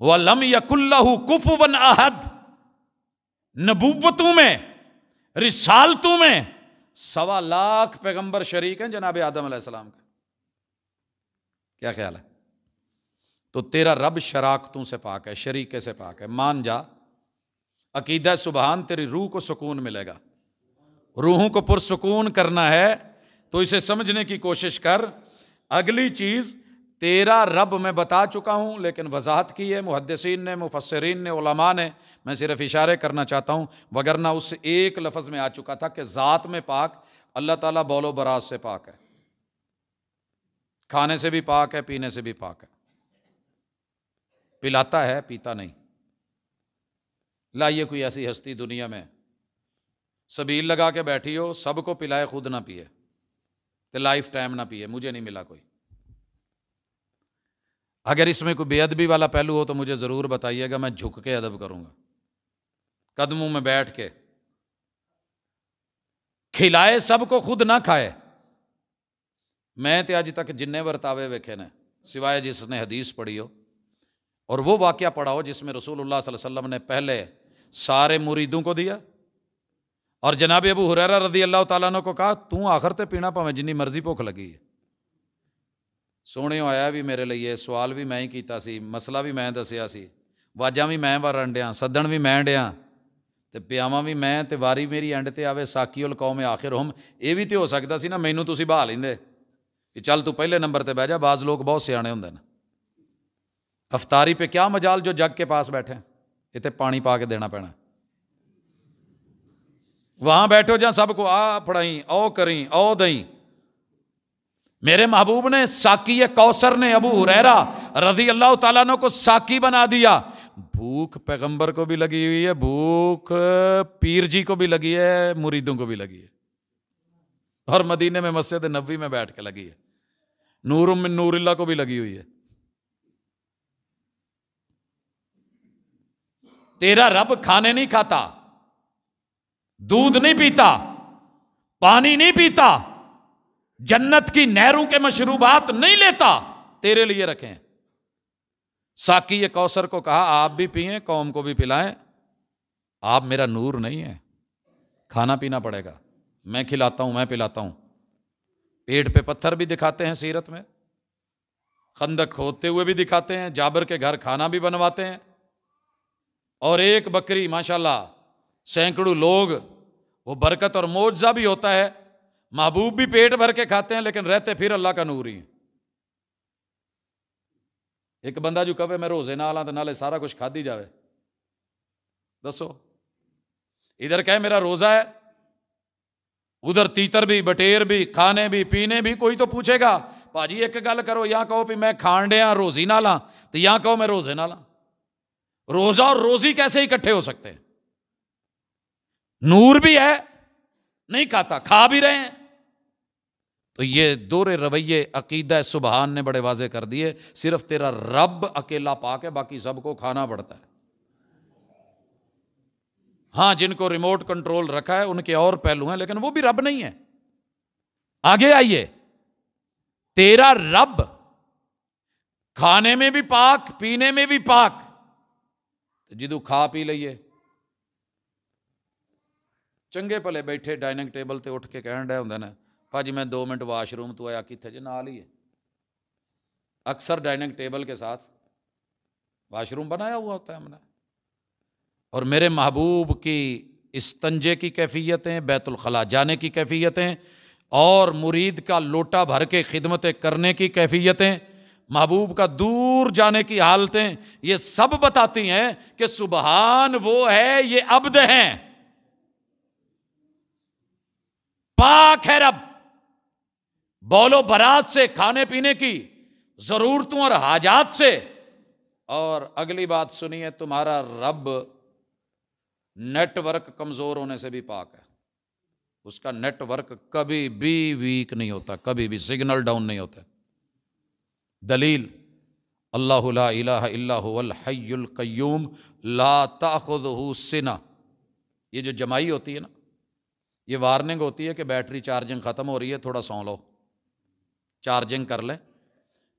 وَلَمْ يَكُنْ لَهُ كُفُوًا أَحَدٌ، نبوتوں میں، رسالتوں میں 1.25 لاکھ پیغمبر شریک ہیں جناب آدم علیہ السلام کے۔ کیا خیال ہے؟ تو تیرا رب شراکتوں سے پاک ہے، شریکے سے پاک ہے، مان جا۔ عقیدہ سبحان، تیری روح کو سکون ملے گا۔ روحوں کو پرسکون کرنا ہے تو اسے سمجھنے کی کوشش کر۔ اگلی چیز تیرا رب میں بتا چکا ہوں، لیکن وضاحت کی ہے محدثین نے، مفسرین نے، علماء نے، میں صرف اشارے کرنا چاہتا ہوں، وگرنہ اس ایک لفظ میں آ چکا تھا کہ ذات میں پاک، اللہ تعالیٰ بول و براز سے پاک ہے، کھانے سے بھی پاک ہے، پینے سے بھی پاک ہے، پلاتا ہے پیتا نہیں۔ لائیے کوئی ایسی ہستی دنیا میں سبیل لگا کے بیٹھی ہو، سب کو پلائے خود نہ پیے، تو لائف ٹائم نہ پیے، مجھے نہیں ملا کوئی۔ اگر اس میں کوئی بے ادبی والا پہلو ہو تو مجھے ضرور بتائیے گا، میں جھک کے ادب کروں گا، قدموں میں بیٹھ کے۔ کھلائے سب کو خود نہ کھائے۔ میں تے اج تک جننے ورتاوے ویکھے نے، سوائے جس نے حدیث پڑھی ہو اور وہ واقعہ پڑھا ہو جس میں رسول اللہ صلی اللہ علیہ وسلم نے پہلے سارے مریدوں کو دیا اور جناب ابو ہریرہ رضی اللہ تعالیٰ عنہ کو کہا تو آخر تے پینا پاویں جنی مرضی بھوک لگی ہے۔ سونے آیا بھی میرے لیے، سوال بھی میں ہی کیتا سی، مسئلہ بھی میں دسیا سی، واجاں بھی میں ورن ڈیاں، سدن بھی میں ڈیاں، تے پیاواں بھی میں، تے واری میری اینڈ تے آوے ساکی القوم آخرہم۔ یہ بھی تے ہو سکتا سی نا مینوں تسی بہا لیندے کہ چل تو پہلے نمبر تے بہ جا، بعض لوگ بہت سیانے ہوندے نا۔ افطاری پہ کیا مجال جو جگ کے پاس بیٹھے، یہ تے پانی پا کے دینا پینا، وہاں بیٹھو جہاں سب کو آ پڑھائیں، او کریں، او دئیں۔ میرے محبوب نے ساکی کوثر نے ابو ہریرہ رضی اللہ تعالیٰ عنہ کو ساکی بنا دیا۔ بھوک پیغمبر کو بھی لگی ہوئی ہے، بھوک پیر جی کو بھی لگی ہے، مریدوں کو بھی لگی ہے، اور مدینے میں مسجد نبوی میں بیٹھ کے لگی ہے، نور من نور اللہ کو بھی لگی ہوئی ہے۔ تیرا رب کھانے نہیں کھاتا، دودھ نہیں پیتا، پانی نہیں پیتا، جنت کی نہروں کے مشروبات نہیں لیتا، تیرے لیے رکھیں۔ ساکی کوثر کو کہا آپ بھی پئیں، قوم کو بھی پلائیں، آپ میرا نور نہیں ہے، کھانا پینا پڑے گا، میں کھلاتا ہوں، میں پلاتا ہوں۔ پیٹ پہ پتھر بھی دکھاتے ہیں سیرت میں، خندق کھودتے ہوئے بھی دکھاتے ہیں، جابر کے گھر کھانا بھی بنواتے ہیں، اور ایک بکری ماشاءاللہ سینکڑوں لوگ، وہ برکت اور معجزہ بھی ہوتا ہے۔ محبوب بھی پیٹ بھر کے کھاتے ہیں لیکن رہتے پھر اللہ کا نور ہی ہیں۔ ایک بندہ جو کہے میں روزے نہ آلاں تو نالے سارا کچھ کھا دی جاوے، دسو ادھر کہے میرا روزہ ہے، ادھر تیتر بھی، بٹیر بھی، کھانے بھی، پینے بھی۔ کوئی تو پوچھے گا پاجی ایک گل کرو، یا کہو بھی میں کھان ڈیا روزی نہ لاں، تو یا کہو میں روزے نہ لاں۔ روزہ اور روزی کیسے اکٹھے ہو سکتے ہیں؟ نور بھی ہے، نہیں کھاتا، کھا بھی رہے ہیں۔ تو یہ دور رویے عقیدہ سبحان نے بڑے واضح کر دیے، صرف تیرا رب اکیلا پاک ہے، باقی سب کو کھانا پڑتا ہے۔ ہاں جن کو ریموٹ کنٹرول رکھا ہے ان کے اور پہلو ہیں، لیکن وہ بھی رب نہیں ہے۔ آگے آئیے، تیرا رب کھانے میں بھی پاک، پینے میں بھی پاک، جدو کھا پی لئیے، چنگے پلے بیٹھے ڈائننگ ٹیبل تے اٹھ کے کہن ڈے ہوندے نے پاجی میں 2 منٹ واش روم تو آیا، کتنے جی نال ہی ہے۔ اکثر ڈائننگ ٹیبل کے ساتھ واش روم بنایا ہوا ہوتا ہے ہم نے۔ اور میرے محبوب کی استنجے کی کیفیتیں، بیت الخلاء جانے کی کیفیتیں، اور مرید کا لوٹا بھر کے خدمتیں کرنے کی کیفیتیں، محبوب کا دور جانے کی حالتیں، یہ سب بتاتی ہیں کہ سبحان وہ ہے، یہ عبد ہیں، پاک ہے رب، بول و برات سے، کھانے پینے کی ضرورتوں اور حاجات سے۔ اور اگلی بات سنیے، تمہارا رب نیٹ ورک کمزور ہونے سے بھی پاک ہے، اس کا نیٹ ورک کبھی بھی ویک نہیں ہوتا، کبھی بھی سگنل ڈاؤن نہیں ہوتا۔ دلیل اللہ لا الہ الا هو الحی القیوم لا تأخذہ سنہ، یہ جو جمائی ہوتی ہے نا، یہ وارننگ ہوتی ہے کہ بیٹری چارجنگ ختم ہو رہی ہے، تھوڑا سو لو، چارجنگ کر لیں۔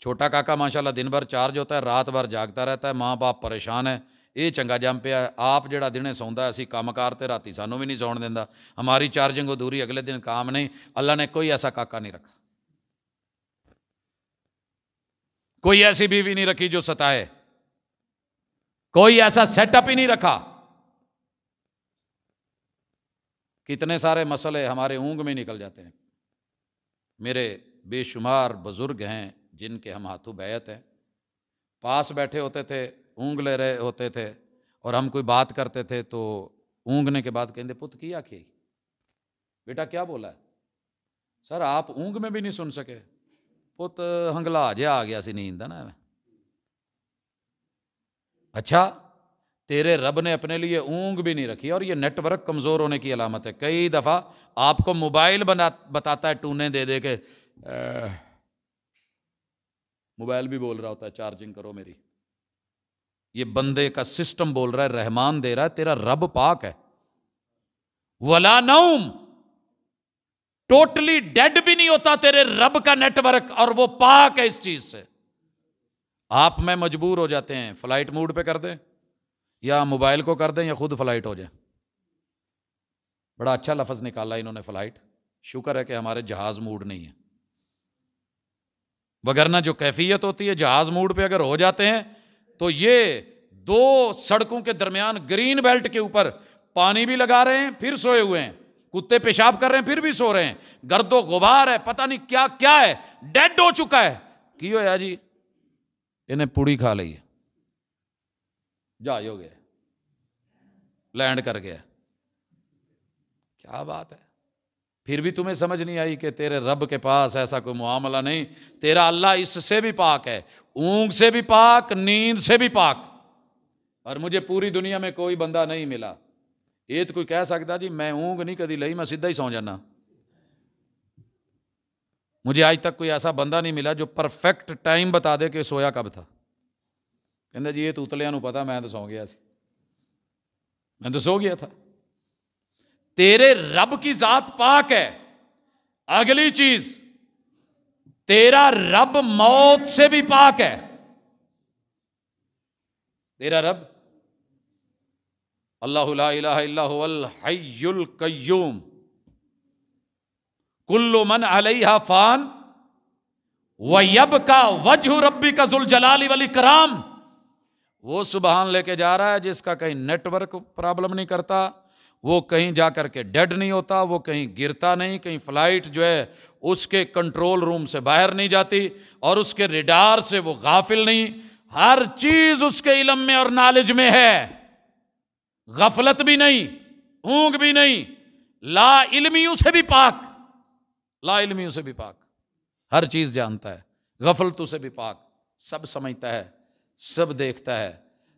چھوٹا کاکا ماشاءاللہ دن بھر چارج ہوتا ہے، رات بھر جاگتا رہتا ہے، ماں باپ پریشان ہے، یہ چنگا جم پیا ہے، آپ جڑا دنے سوندا ہے، اسی کام کارتے راتی سانوں بھی نہیں سون دیندا، ہماری چارجنگ ادھوری، اگلے دن کام نہیں۔ اللہ نے کوئی ایسا کاکا نہیں رکھا، کوئی ایسی بیوی نہیں رکھی جو ستائے، کوئی ایسا سیٹ اپ ہی نہیں رکھا۔ کتنے سارے مسئلے ہمارے اونگ میں نکل جاتے ہیں۔ میرے بے شمار بزرگ ہیں جن کے ہم ہاتھوں بیعت ہیں، پاس بیٹھے ہوتے تھے، اونگ لے رہے ہوتے تھے، اور ہم کوئی بات کرتے تھے تو اونگنے کے بعد کہتے پت کی آکھی بیٹا کیا بولا ہے؟ سر آپ اونگ میں بھی نہیں سن سکے، پت ہنگلا جا آ گیا سی نیند نا۔ اچھا تیرے رب نے اپنے لیے اونگ بھی نہیں رکھی، اور یہ نیٹ ورک کمزور ہونے کی علامت ہے۔ کئی دفعہ آپ کو موبائل بتاتا ہے ٹونے دے دے کے، موبائل بھی بول رہا ہوتا ہے چارجنگ کرو میری، یہ بندے کا سسٹم بول رہا ہے، رحمان دے رہا ہے، تیرا رب پاک ہے۔ ولا نوم، ٹوٹلی ڈیڈ بھی نہیں ہوتا تیرے رب کا نیٹ ورک، اور وہ پاک ہے اس چیز سے۔ آپ میں مجبور ہو جاتے ہیں فلائٹ موڈ پہ کر دیں، یا موبائل کو کر دیں، یا خود فلائٹ ہو جائے۔ بڑا اچھا لفظ نکالا انہوں نے فلائٹ، شکر ہے کہ ہمارے جہاز موڈ نہیں ہے، وگرنہ جو کیفیت ہوتی ہے جہاز موڈ پہ اگر ہو جاتے ہیں تو یہ دو سڑکوں کے درمیان گرین بیلٹ کے اوپر پانی بھی لگا رہے ہیں پھر سوئے ہوئے ہیں، کتے پیشاب کر رہے ہیں پھر بھی سو رہے ہیں، گرد و غبار ہے، پتہ نہیں کیا کیا ہے، ڈیڈ ہو چکا ہے، کی ہوا جی انہیں پوڑی کھا لی ہے، جا ہو گیا، لینڈ کر گیا، کیا بات ہے۔ پھر بھی تمہیں سمجھ نہیں آئی کہ تیرے رب کے پاس ایسا کوئی معاملہ نہیں، تیرا اللہ اس سے بھی پاک ہے، اونگ سے بھی پاک، نیند سے بھی پاک۔ اور مجھے پوری دنیا میں کوئی بندہ نہیں ملا، یہ تو کوئی کہہ سکتا جی میں اونگ نہیں کدی لئی، میں سیدھا ہی سو جانا۔ مجھے آج تک کوئی ایسا بندہ نہیں ملا جو پرفیکٹ ٹائم بتا دے کہ سویا کب تھا۔ کہندا جی یہ تو اتلیاں نو پتا، میں تو سو گیا سی، میں تو سو گیا تھا۔ تیرے رب کی ذات پاک ہے۔ اگلی چیز، تیرا رب موت سے بھی پاک ہے۔ تیرا رب اللہ لا الہ الا هو الحی القیوم، کل من علیہا فان ویبقی وجہ ربک ذو الجلال والاکرام۔ وہ سبحان لے کے جا رہا ہے جس کا کہیں نیٹ ورک پرابلم نہیں کرتا، وہ کہیں جا کر کے ڈیڈ نہیں ہوتا، وہ کہیں گرتا نہیں، کہیں فلائٹ جو ہے اس کے کنٹرول روم سے باہر نہیں جاتی، اور اس کے ریڈار سے وہ غافل نہیں، ہر چیز اس کے علم میں اور نالج میں ہے، غفلت بھی نہیں، اونگ بھی نہیں، لا علمیوں سے بھی پاک، لا علمیوں سے بھی پاک، ہر چیز جانتا ہے، غفلتوں سے بھی پاک، سب سمجھتا ہے، سب دیکھتا ہے،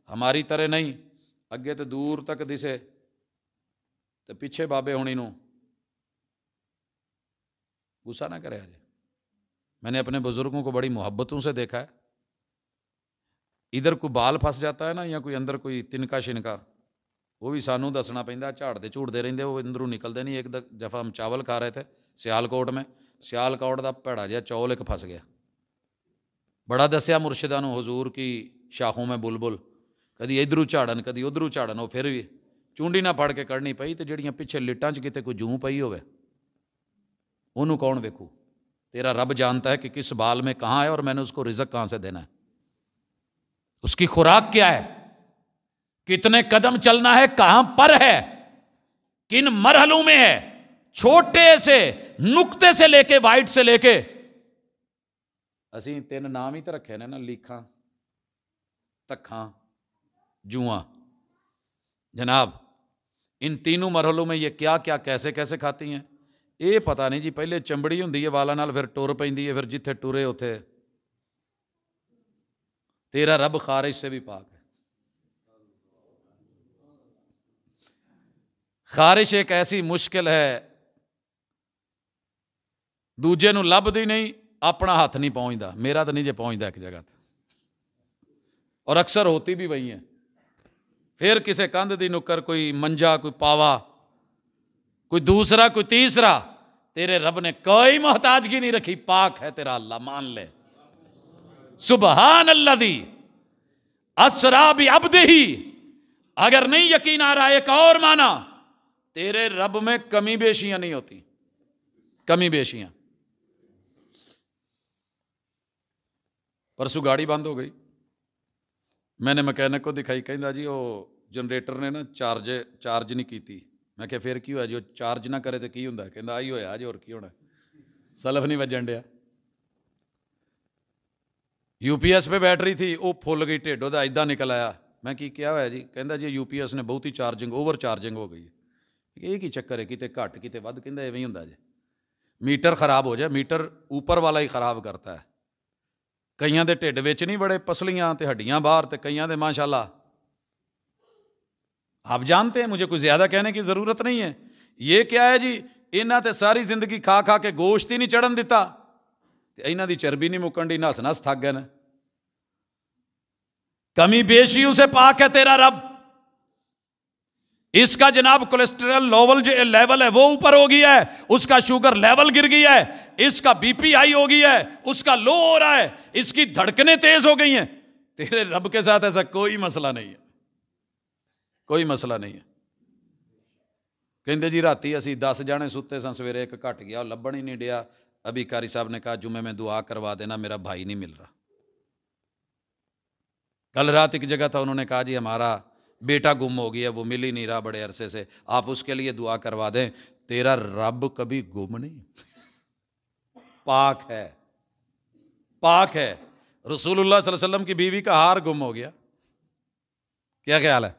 ہماری طرح نہیں۔ اگے تو دور تک دسے تو پیچھے بابے ہونی نو غصہ نہ کرے۔ آج میں نے اپنے بزرگوں کو بڑی محبتوں سے دیکھا ہے، ادھر کوئی بال پھنس جاتا ہے نا، یا کوئی اندر کوئی تنکا شنکا، وہ بھی سانوں دسنا پہنتا، جھاڑتے جھوڑتے رہتے، وہ اندروں نکلتے نہیں۔ ایک دفعہ ہم چاول کھا رہے تھے سیال کوٹ میں، سیال کوٹ دا پیڑا جہا چول ایک پھنس گیا، بڑا دسیا مرشداں نو حضور کی شاخوں میں بلبل، کدی ادھروں جھاڑن کدی ادھروں جھاڑن، وہ پھر بھی چونڈی نہ پھڑ کے کڑنی پئی، تو جڑیاں پیچھے لٹاں چ کتے کوئی جوں پئی ہوئے انہوں کون ویکھو؟ تیرا رب جانتا ہے کہ کس بال میں کہاں ہے، اور میں نے اس کو رزق کہاں سے دینا ہے، اس کی خوراک کیا ہے، کتنے قدم چلنا ہے، کہاں پر ہے، کن مرحلوں میں ہے، چھوٹے سے نقطے سے لے کے وائٹ سے لے کے، اسی 3 نام ہی تو رکھے نے نا، لیکھاں، تکھاں، جواں، جناب ان تینوں مرحلوں میں یہ کیا کیا کیسے کیسے کھاتی ہیں، یہ پتہ نہیں جی۔ پہلے چمڑی ہوندی ہے والا نال، پھر ٹر پیندی ہے، پھر جتھے ٹرے اتھے۔ تیرا رب خارش سے بھی پاک ہے۔ خارش ایک ایسی مشکل ہے، دوجے نو لبدی نہیں، اپنا ہاتھ نہیں پہنچتا، میرا تو نہیں جے پہنچتا ایک جگہ تے، اور اکثر ہوتی بھی وہی ہیں۔ پھر کسے کندھ دی نکر، کوئی منجا، کوئی پاوا، کوئی دوسرا، کوئی تیسرا، تیرے رب نے کوئی محتاجگی نہیں رکھی، پاک ہے تیرا اللہ، مان لے۔ سبحان الذی اسریٰ بعبدہ، اگر نہیں یقین آ رہا ایک اور معنی، تیرے رب میں کمی بیشیاں نہیں ہوتی، کمی بیشیاں۔ پرسوں گاڑی بند ہو گئی، میں نے مکینک کو دکھائی، کہندا جی وہ جنریٹر نے نا چارج نہیں کیتی۔ میں کہ پھر کی ہوا جو چارج نہ کرے تو کی ہوندا؟ کہندا آئی ہویا جی، اور کی ہونا، سلف نہیں وجن ڈیا۔ UPS پہ بیٹری تھی, وہ پھل گئی, ٹھڈ دا ایدا نکل آیا. میں کیا ہوا جی؟ کہندا جی UPS نے بہت ہی چارجنگ اوور چارجنگ ہو گئی ہے. یہ کی چکر ہے, کتے گھٹ کتے ود, کہندا ایویں ہی ہوندا جی. میٹر خراب ہو جائے, میٹر اوپر والا ہی خراب کرتا ہے. کئیاں دے ٹھڈ وچ نہیں بڑے پسلیاں تے ہڈیاں باہر, تے کئیاں دے ماشاءاللہ. آپ جانتے ہیں, مجھے کوئی زیادہ کہنے کی ضرورت نہیں ہے. یہ کیا ہے جی؟ انہاں تے ساری زندگی کھا کھا کے گوشت ہی نہیں چڑھن دیتا, تے انہاں دی چربی نہیں مکن دی, نس نس تھک گئے نا. کمی بیشیوں سے پاک ہے تیرا رب. اس کا جناب کولیسٹرول لیول ہے وہ اوپر ہو گیا ہے, اس کا شوگر لیول گر گیا ہے, اس کا BP ہائی ہو گیا ہے, اس کا لو ہو رہا ہے, اس کی دھڑکنیں تیز ہو گئی ہیں. تیرے رب کے ساتھ ایسا کوئی مسئلہ نہیں ہے, کوئی مسئلہ نہیں ہے. کہندے جی راتی اسی 10 جانے ستے سن, سویرے ایک گھٹ گیا, لبن ہی نہیں ڈیا. ابھی قاری صاحب نے کہا جمعے میں دعا کروا دینا, میرا بھائی نہیں مل رہا. کل رات ایک جگہ تھا, انہوں نے کہا جی ہمارا بیٹا گم ہو گیا, وہ مل ہی نہیں رہا بڑے عرصے سے, آپ اس کے لیے دعا کروا دیں. تیرا رب کبھی گم نہیں, پاک ہے, پاک ہے. رسول اللہ صلی اللہ علیہ وسلم کی بیوی کا ہار گم ہو گیا, کیا خیال ہے؟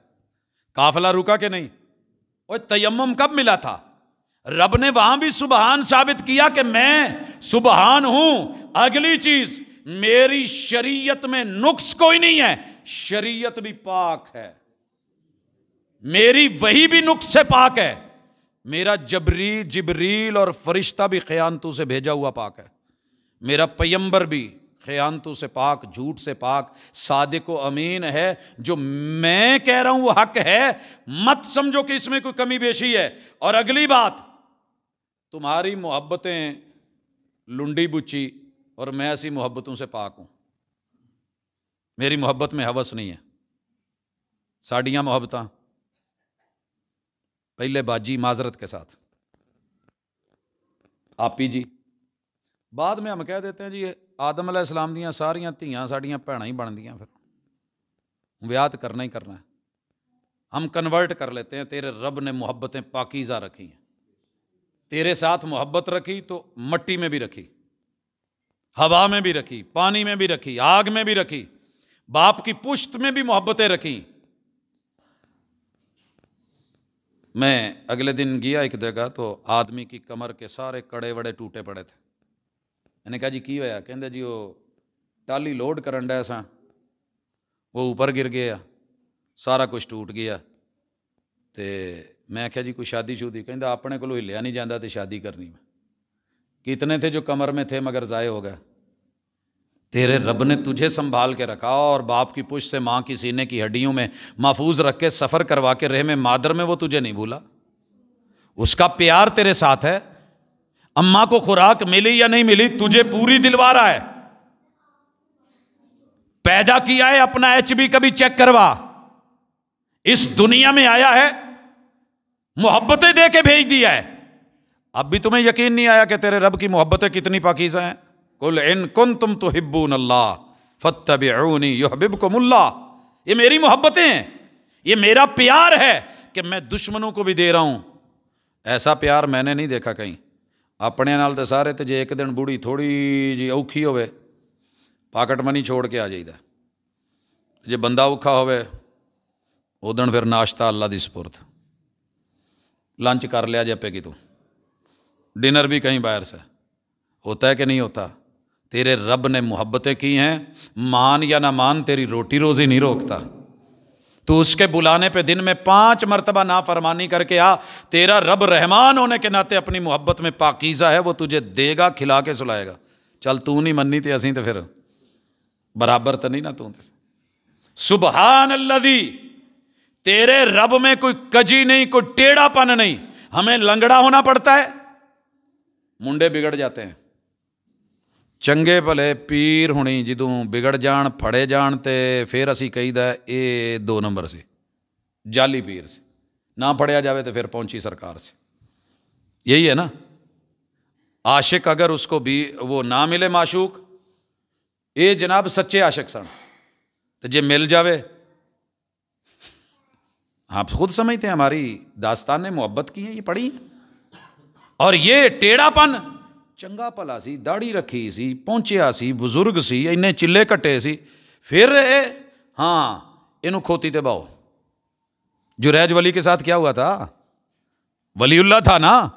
قافلہ رکا کہ نہیں؟ اور تیمم کب ملا تھا؟ رب نے وہاں بھی سبحان ثابت کیا کہ میں سبحان ہوں. اگلی چیز, میری شریعت میں نقص کوئی نہیں ہے, شریعت بھی پاک ہے, میری وحی بھی نقص سے پاک ہے, میرا جبریل اور فرشتہ بھی خیانتوں سے بھیجا ہوا پاک ہے, میرا پیمبر بھی خیانتوں سے پاک, جھوٹ سے پاک, صادق و امین ہے. جو میں کہہ رہا ہوں وہ حق ہے, مت سمجھو کہ اس میں کوئی کمی بیشی ہے. اور اگلی بات, تمہاری محبتیں لنڈی بچی اور میں ایسی محبتوں سے پاک ہوں. میری محبت میں ہوس نہیں ہے. ساڈیاں محبتاں پہلے باجی معذرت کے ساتھ آپی جی, بعد میں ہم کہہ دیتے ہیں جی آدم علیہ السلام دیاں ساریاں دھیاں ساڈیاں بھیناں ہی بن دیاں, پھر ویاہ کرنا ہی کرنا ہے. ہم کنورٹ کر لیتے ہیں. تیرے رب نے محبتیں پاکیزہ رکھی ہیں, تیرے ساتھ محبت رکھی تو مٹی میں بھی رکھی, ہوا میں بھی رکھی, پانی میں بھی رکھی, آگ میں بھی رکھی, باپ کی پشت میں بھی محبتیں رکھی. میں اگلے دن گیا ایک جگہ, تو آدمی کی کمر کے سارے کڑے وڑے ٹوٹے پڑے تھے. میں نے کہا جی کی ہویا؟ کہندے جی وہ ٹالی لوڈ کرن ڈے ساں, وہ اوپر گر گیا, سارا کچھ ٹوٹ گیا. تے میں کہا جی کوئی شادی شودی؟ کہندا اپنے کو ہلیا نہیں جاندہ تے شادی کرنی میں. کتنے تھے جو کمر میں تھے مگر ضائع ہو گئے. تیرے رب نے تجھے سنبھال کے رکھا, اور باپ کی پشت سے ماں کی سینے کی ہڈیوں میں محفوظ رکھ کے سفر کروا کے رحم مادر میں وہ تجھے نہیں بھولا. اس کا پیار تیرے ساتھ ہے. اماں کو خوراک ملی یا نہیں ملی, تجھے پوری دلوا رہا ہے. پیدا کیا ہے, اپنا HB کبھی چیک کروا. اس دنیا میں آیا ہے, محبتیں دے کے بھیج دیا ہے. اب بھی تمہیں یقین نہیں آیا کہ تیرے رب کی محبتیں کتنی پاکیزہ ہیں؟ قل ان کنتم تحبون اللہ فاتبعونی یحببکم اللہ. یہ میری محبتیں ہیں, یہ میرا پیار ہے کہ میں دشمنوں کو بھی دے رہا ہوں. ایسا پیار میں نے نہیں دیکھا کہیں. اپنے نال تے سارے تے جے ایک دن بوڑھی تھوڑی جی اوکھی ہوئے پاکٹ منی چھوڑ کے آ جائیدا. جے بندہ اوکھا ہوئے ادن پھر ناشتہ اللہ دی سپرد, لنچ کر لیا جے پہ کی تو, ڈنر بھی کہیں باہر سے. ہوتا ہے کہ نہیں ہوتا؟ تیرے رب نے محبتیں کی ہیں, مان یا نہ مان تیری روٹی روزی نہیں روکتا. تو اس کے بلانے پہ دن میں 5 مرتبہ نافرمانی کر کے آ. تیرا رب رحمان ہونے کے ناطے اپنی محبت میں پاکیزہ ہے, وہ تجھے دے گا, کھلا کے سلائے گا. چل تو نہیں مننی تے اسیں تے پھر برابر تو نہیں نا تو. سبحان الذی, تیرے رب میں کوئی کجی نہیں, کوئی ٹیڑھا پن نہیں. ہمیں لنگڑا ہونا پڑتا ہے, منڈے بگڑ جاتے ہیں. چنگے بھلے پیر ہونی جدوں بگڑ جان پھڑے جان تے پھر اسی کہی دا اے 2 نمبر سے جعلی پیر سے, نہ پھڑیا جاوے تو پھر پہنچی سرکار سے. یہی ہے نا. عاشق اگر اس کو بھی وہ نہ ملے معشوق, اے جناب سچے عاشق سن, تو جے مل جاوے, آپ خود سمجھتے ہیں ہماری داستان محبت کی ہیں, یہ پڑھی ہیں. اور یہ ٹیڑھا پن ਚੰਗਾ ਭਲਾ ਸੀ, ਦਾੜੀ ਰੱਖੀ ਸੀ, ਪਹੁੰਚਿਆ ਸੀ, ਬਜ਼ੁਰਗ ਸੀ, ਇੰਨੇ ਚਿੱਲੇ ਕੱਟੇ ਸੀ, ਫਿਰ ہاں انہوں کھوتی تے باؤ. جریج ولی کے ساتھ کیا ہوا تھا؟ ولی اللہ تھا نا.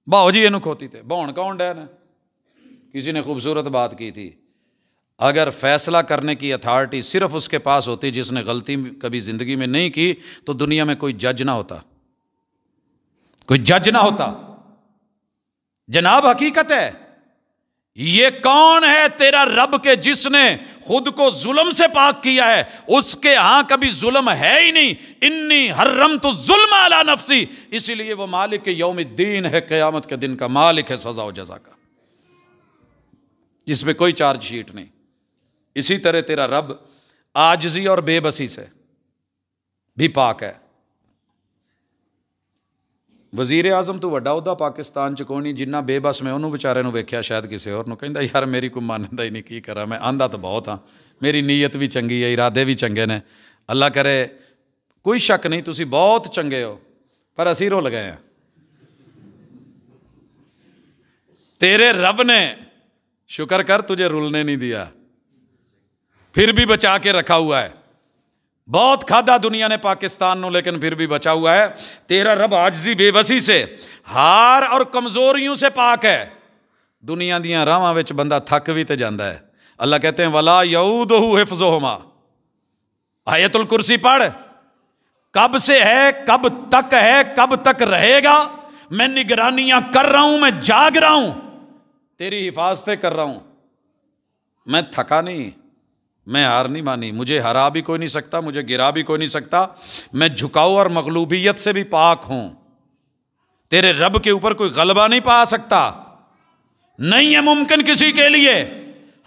باؤ جی انہوں کھوتی تے باؤن کون ڈے نا. کسی نے خوبصورت بات کی تھی، اگر فیصلہ کرنے کی اتھارٹی صرف اس کے پاس ہوتی جس نے غلطی کبھی زندگی میں نہیں کی تو دنیا میں کوئی جج نہ ہوتا، کوئی جج نہ ہوتا. جناب حقیقت ہے. یہ کون ہے؟ تیرا رب کے جس نے خود کو ظلم سے پاک کیا ہے، اس کے ہاں کبھی ظلم ہے ہی نہیں. انی حرمت الظلم علی نفسی، اسی لیے وہ مالک یوم الدین ہے، قیامت کے دن کا مالک ہے، سزا و جزا کا، جس پہ کوئی چارج شیٹ نہیں. اسی طرح تیرا رب عاجزی اور بے بسی سے بھی پاک ہے. وزیر اعظم تو وڈا عہدہ پاکستان چ کوئی نہیں، جنہ بے بس میں انہوں بیچارے نو ویکھیا شاید کسی اور نو کہندا یار میری کوئی مانندا ہی نہیں، کی کرا میں آندا تو بہت ہاں، میری نیت بھی چنگی ہے، ارادے بھی چنگے نے، اللہ کرے کوئی شک نہیں تسی بہت چنگے ہو، پر اسی رول گئے ہیں. تیرے رب نے شکر کر تجھے رلنے نہیں دیا، پھر بھی بچا کے رکھا ہوا ہے. بہت کھادا دنیا نے پاکستان نو، لیکن پھر بھی بچا ہوا ہے. تیرا رب عاجزی بے بسی سے، ہار اور کمزوریوں سے پاک ہے. دنیا دیاں راواں وچ بندہ تھک بھی تے جاندا ہے. اللہ کہتے ہیں ولا یعودہ حفظہما. آیت الکرسی پڑھ. کب سے ہے، کب تک ہے، کب تک رہے گا؟ میں نگرانیاں کر رہا ہوں، میں جاگ رہا ہوں، تیری حفاظتیں کر رہا ہوں. میں تھکا نہیں، میں ہار نہیں مانی. مجھے ہرا بھی کوئی نہیں سکتا، مجھے گرا بھی کوئی نہیں سکتا. میں جھکاؤ اور مغلوبیت سے بھی پاک ہوں. تیرے رب کے اوپر کوئی غلبہ نہیں پا سکتا، نہیں ہے ممکن کسی کے لیے.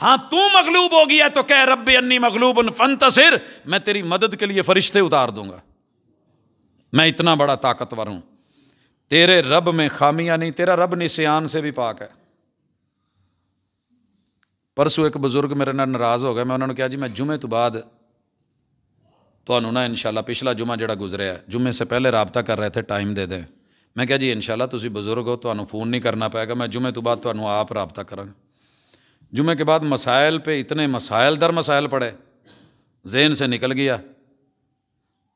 ہاں تو مغلوب ہو گیا تو کہہ رب انی مغلوب فانتصر، میں تیری مدد کے لیے فرشتے اتار دوں گا. میں اتنا بڑا طاقتور ہوں. تیرے رب میں خامیاں نہیں. تیرا رب نسیان سے بھی پاک ہے. پرسوں ایک بزرگ میرے نال ناراض ہو گئے. میں انہوں نے کہا جی میں جمعے تو بعد تانوں نا انشاءاللہ پچھلا جمعہ جڑا گزریا ہے جمعے سے پہلے رابطہ کر رہے تھے، ٹائم دے دیں. میں کہا جی انشاءاللہ تسی بزرگ ہو، تانوں فون نہیں کرنا پائے گا، میں جمعے تو بعد تانوں آپ رابطہ کراں. جمعے کے بعد مسائل پہ اتنے مسائل در مسائل پڑے، ذہن سے نکل گیا.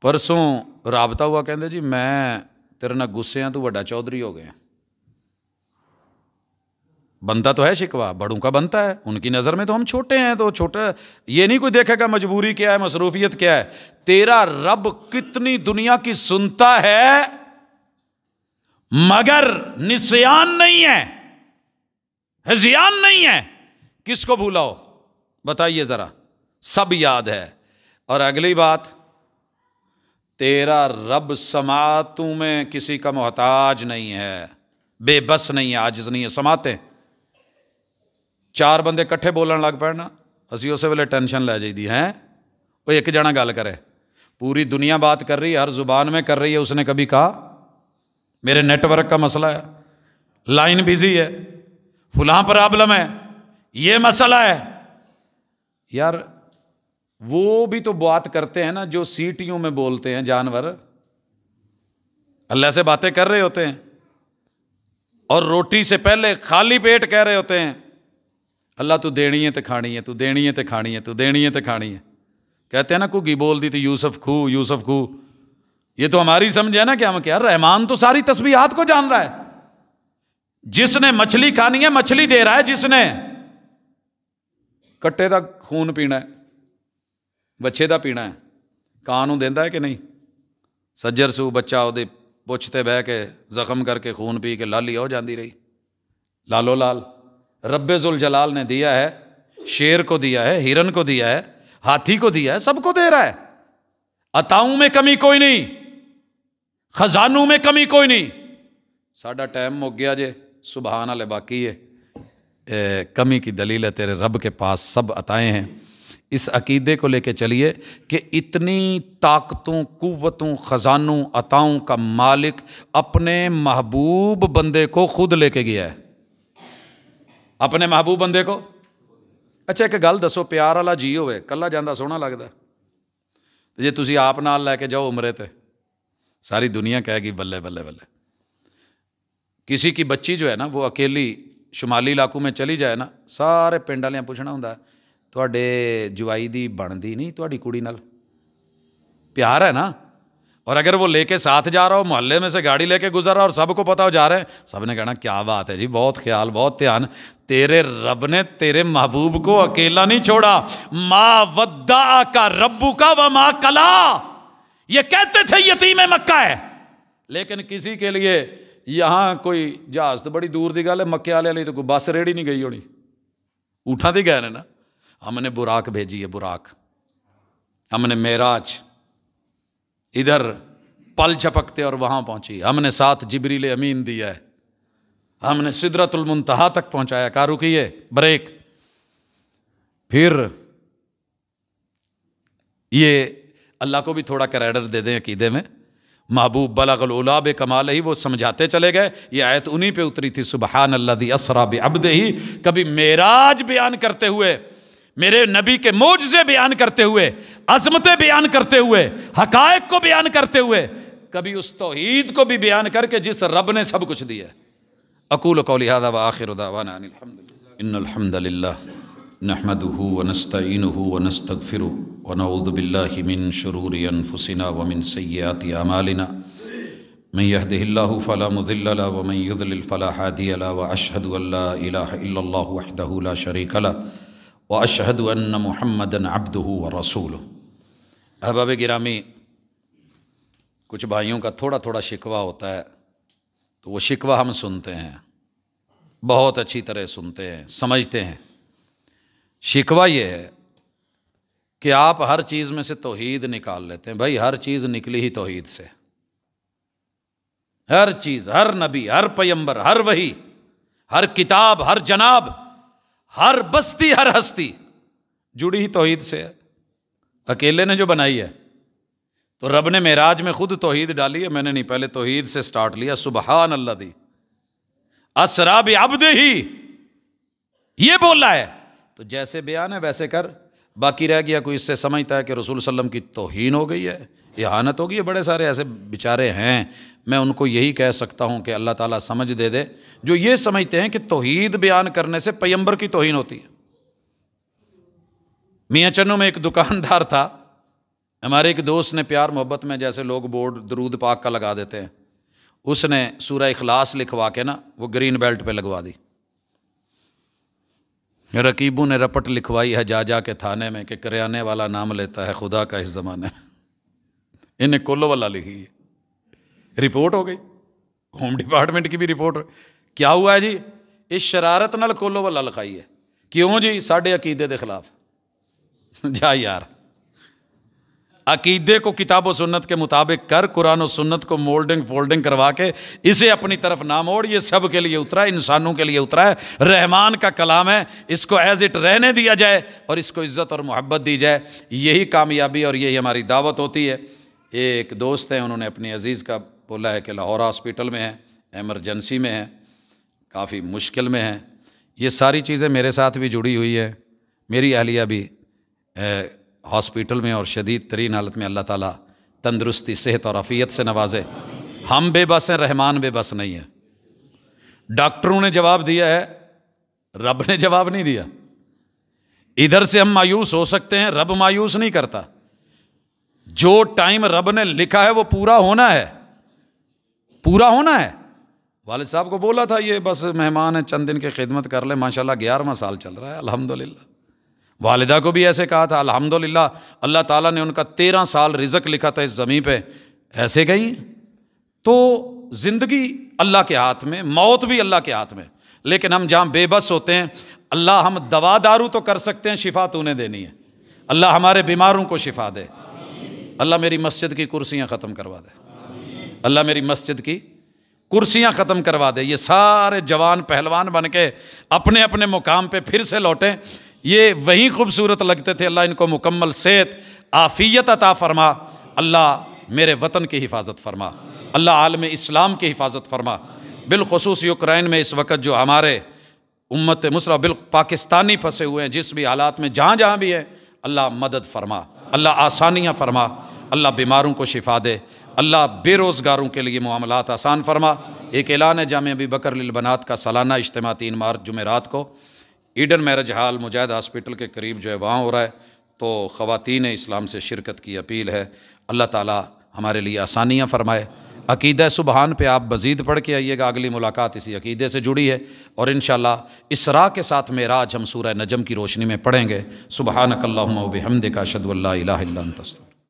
پرسوں رابطہ ہوا، کہندے جی میں تیرے نال غصے ہاں، تو وڈا چودھری ہو گئے. بنتا تو ہے شکوہ، بڑوں کا بنتا ہے، ان کی نظر میں تو ہم چھوٹے ہیں، تو چھوٹا یہ نہیں کوئی دیکھے گا مجبوری کیا ہے، مصروفیت کیا ہے. تیرا رب کتنی دنیا کی سنتا ہے مگر نسیان نہیں ہے، ہذیان نہیں ہے. کس کو بھولا ہو بتائیے ذرا، سب یاد ہے. اور اگلی بات، تیرا رب سماعتوں میں کسی کا محتاج نہیں ہے، بے بس نہیں ہے، عاجز نہیں ہے. سماعتیں چار بندے کٹھے بولن لگ پڑ نا، اسی اسے ویلے ٹینشن لے جائی دی ہیں. وہ ایک جنا گل کرے، پوری دنیا بات کر رہی ہے، ہر زبان میں کر رہی ہے، اس نے کبھی کہا میرے نیٹ ورک کا مسئلہ ہے، لائن بزی ہے، فلاں پرابلم ہے، یہ مسئلہ ہے. یار وہ بھی تو بات کرتے ہیں نا جو سیٹیوں میں بولتے ہیں جانور، اللہ سے باتیں کر رہے ہوتے ہیں اور روٹی سے پہلے خالی پیٹ کہہ رہے ہوتے ہیں اللہ تو دینی ہے تے کھانی ہے، تو دینی ہے تے کھانی ہے، تو دینی ہے تے کھانی ہے. کہتے ہیں نا کگی بول دی تھی یوسف کھو یوسف کھو. یہ تو ہماری سمجھ ہے نا کہ ہم کیا، رحمان تو ساری تسبیحات کو جان رہا ہے. جس نے مچھلی کھانی ہے مچھلی دے رہا ہے، جس نے کٹے دا خون پینا ہے، بچے دا پینا ہے، کانوں دیندا ہے کہ نہیں؟ سجر سو بچہ وہ پوچھتے بہ کے زخم کر کے خون پی کے لالی ہو جاندی رہی. لالو لال رب ذوالجلال نے دیا ہے، شیر کو دیا ہے، ہرن کو دیا ہے، ہاتھی کو دیا ہے، سب کو دے رہا ہے. عطاؤں میں کمی کوئی نہیں، خزانوں میں کمی کوئی نہیں. ساڈا ٹائم مک گیا جے، سبحان اللہ باقی ہے. کمی کی دلیل ہے تیرے رب کے پاس سب عطائیں ہیں. اس عقیدے کو لے کے چلیے کہ اتنی طاقتوں، قوتوں، خزانوں، عطاؤں کا مالک اپنے محبوب بندے کو خود لے کے گیا ہے. اپنے محبوب بندے کو. اچھا ایک گل دسو، پیار والا جی ہوئے کلا جانا سوہنا لگتا، جی تسی آپ نال لے کے جاؤ عمرے تے ساری دنیا کہے گی بلے بلے بلے. کسی کی بچی جو ہے نا وہ اکیلی شمالی علاقوں میں چلی جائے نا, سارے پنڈ والے پوچھنا ہوں تواڈے جوائی دی بنتی نہیں تواڈی کڑی نال, پیار ہے نا. اور اگر وہ لے کے ساتھ جا رہا ہو, محلے میں سے گاڑی لے کے گزر رہا اور سب کو پتا ہو جا رہے ہیں, سب نے کہنا کیا بات ہے جی, بہت خیال, بہت دھیان. تیرے رب نے تیرے محبوب کو اکیلا نہیں چھوڑا. ما ودعک ربک وما قلی, یہ کہتے تھے یتیم مکہ ہے, لیکن کسی کے لیے یہاں کوئی جہاز تو بڑی دور دی گل ہے, مکے والے لیے تو کوئی بس ریڑھی نہیں گئی ہونی, اونٹاں تے گئے نا. ہم نے براق بھیجی ہے, براق. ہم نے معراج ادھر پل جھپکتے اور وہاں پہنچی. ہم نے ساتھ جبریل امین دیا ہے, ہم نے سدرۃ المنتہا تک پہنچایا. کہا رکیے, بریک. پھر یہ اللہ کو بھی تھوڑا کریڈر دے دیں عقیدے میں. محبوب بلغ العلا بکمالہ, وہ سمجھاتے چلے گئے. یہ آیت انہی پہ اتری تھی, سبحان الذی اسری بعبدہ. کبھی معراج بیان کرتے ہوئے, میرے نبی کے معجزے بیان کرتے ہوئے, عظمتیں بیان کرتے ہوئے, حقائق کو بیان کرتے ہوئے, کبھی اس توحید کو بھی بیان کر کے جس رب نے سب کچھ دیا. اقول قولی ھذا وآخر دعوانا ان الحمدللہ. ان الحمدللہ نحمده ونستعینه ونستغفره ونعوذ باللہ من شرور انفسنا ومن سیئات اعمالنا. من يهده الله فلا مضل له ومن يضلل فلا هادي له واشهد ان لا اله الا الله وحده لا شريك له واشهد ان محمدا عبده ورسوله. احباب گرامی, کچھ بھائیوں کا تھوڑا تھوڑا شکوہ ہوتا ہے, تو وہ شکوہ ہم سنتے ہیں, بہت اچھی طرح سنتے ہیں, سمجھتے ہیں. شکوہ یہ ہے کہ آپ ہر چیز میں سے توحید نکال لیتے ہیں. بھائی ہر چیز نکلی ہی توحید سے, ہر چیز, ہر نبی, ہر پیمبر, ہر وحی, ہر کتاب, ہر جناب, ہر بستی, ہر ہستی جڑی ہی توحید سے ہے. اکیلے نے جو بنائی ہے. تو رب نے معراج میں خود توحید ڈالی ہے, میں نے نہیں, پہلے توحید سے سٹارٹ لیا. سبحان الذی اسری بعبدہ, یہ بولا ہے تو جیسے بیان ہے ویسے کر. باقی رہ گیا کوئی اس سے سمجھتا ہے کہ رسول صلی اللہ علیہ وسلم کی توہین ہو گئی ہے, اہانت ہو گئی ہے. بڑے سارے ایسے بیچارے ہیں, میں ان کو یہی کہہ سکتا ہوں کہ اللہ تعالیٰ سمجھ دے دے, جو یہ سمجھتے ہیں کہ توحید بیان کرنے سے پیمبر کی توہین ہوتی ہے. میاں چنوں میں ایک دکاندار تھا, ہمارے ایک دوست نے پیار محبت میں جیسے لوگ بورڈ درود پاک کا لگا دیتے ہیں, اس نے سورہ اخلاص لکھوا کے نا وہ گرین بیلٹ پہ لگوا دی. رقیبوں نے رپٹ لکھوائی ہے جا جا کے تھانے میں کہ کریانے والا نام لیتا ہے خدا کا اس زمانے میں. انہیں کولو والا لکھی ہے, رپورٹ ہو گئی, ہوم ڈپارٹمنٹ کی بھی رپورٹ. کیا ہوا ہے جی, اس شرارت نال کولو والا لکھائی ہے. کیوں جی, ساڈے عقیدے دے خلاف. جا یار, عقیدے کو کتاب و سنت کے مطابق کر, قرآن و سنت کو مولڈنگ فولڈنگ کروا کے اسے اپنی طرف نہ موڑ. یہ سب کے لیے اترا ہے, انسانوں کے لیے اترا ہے, رحمان کا کلام ہے, اس کو ایز اٹ رہنے دیا جائے اور اس کو عزت اور محبت دی جائے. یہی کامیابی اور یہی ہماری دعوت ہوتی ہے. ایک دوست ہیں, انہوں نے اپنی عزیز کا بولا ہے کہ لاہور ہاسپٹل میں ہے, ایمرجنسی میں ہے, کافی مشکل میں ہے. یہ ساری چیزیں میرے ساتھ بھی جڑی ہوئی ہیں. میری اہلیہ بھی ہاسپٹل میں اور شدید ترین حالت میں. اللہ تعالیٰ تندرستی, صحت اور عافیت سے نوازے. ہم بے بس ہیں, رحمان بے بس نہیں ہے. ڈاکٹروں نے جواب دیا ہے, رب نے جواب نہیں دیا. ادھر سے ہم مایوس ہو سکتے ہیں, رب مایوس نہیں کرتا. جو ٹائم رب نے لکھا ہے وہ پورا ہونا ہے, پورا ہونا ہے. والد صاحب کو بولا تھا یہ بس مہمان ہیں, چند دن کی خدمت کر لیں. ماشاءاللہ 11واں سال چل رہا ہے الحمدللہ. والدہ کو بھی ایسے کہا تھا الحمدللہ, اللہ تعالیٰ نے ان کا 13 سال رزق لکھا تھا اس زمین پہ, ایسے گئی. تو زندگی اللہ کے ہاتھ میں, موت بھی اللہ کے ہاتھ میں. لیکن ہم جہاں بے بس ہوتے ہیں, اللہ ہم دوا دارو تو کر سکتے ہیں, شفا تو نے دینی ہے. اللہ ہمارے بیماروں کو شفا دے. اللہ میری مسجد کی کرسیاں ختم کروا دے. اللہ میری مسجد کی کرسیاں ختم کروا دے. یہ سارے جوان پہلوان بن کے اپنے اپنے مقام پہ پھر سے لوٹیں. یہ وہیں خوبصورت لگتے تھے. اللہ ان کو مکمل صحت عافیت عطا فرما. اللہ میرے وطن کی حفاظت فرما. اللہ عالم اسلام کی حفاظت فرما. بالخصوص یوکرائن میں اس وقت جو ہمارے امت مسلمہ پاکستانی پھنسے ہوئے ہیں, جس بھی حالات میں جہاں جہاں بھی ہیں, اللہ مدد فرما, اللہ آسانیاں فرما, اللہ بیماروں کو شفا دے. اللہ بے روزگاروں کے لیے معاملات آسان فرما۔ ایک اعلان ہے، جامعہ ابی بکر للبنات کا سالانہ اجتماع 3 مارچ جمعرات کو ایڈن میرج ہال مجاہد ہاسپٹل کے قریب جو ہے وہاں ہو رہا ہے، تو خواتین اسلام سے شرکت کی اپیل ہے۔ اللہ تعالیٰ ہمارے لیے آسانیاں فرمائے۔ عقیدہ سبحان پہ آپ مزید پڑھ کے آئیے گا، اگلی ملاقات اسی عقیدے سے جڑی ہے، اور انشاءاللہ اسراء کے ساتھ معراج ہم سورہ نجم کی روشنی میں پڑھیں گے۔ سبحانک اللہم و بحمدک، اشہد ان لا الہ الا انت، استغفرک۔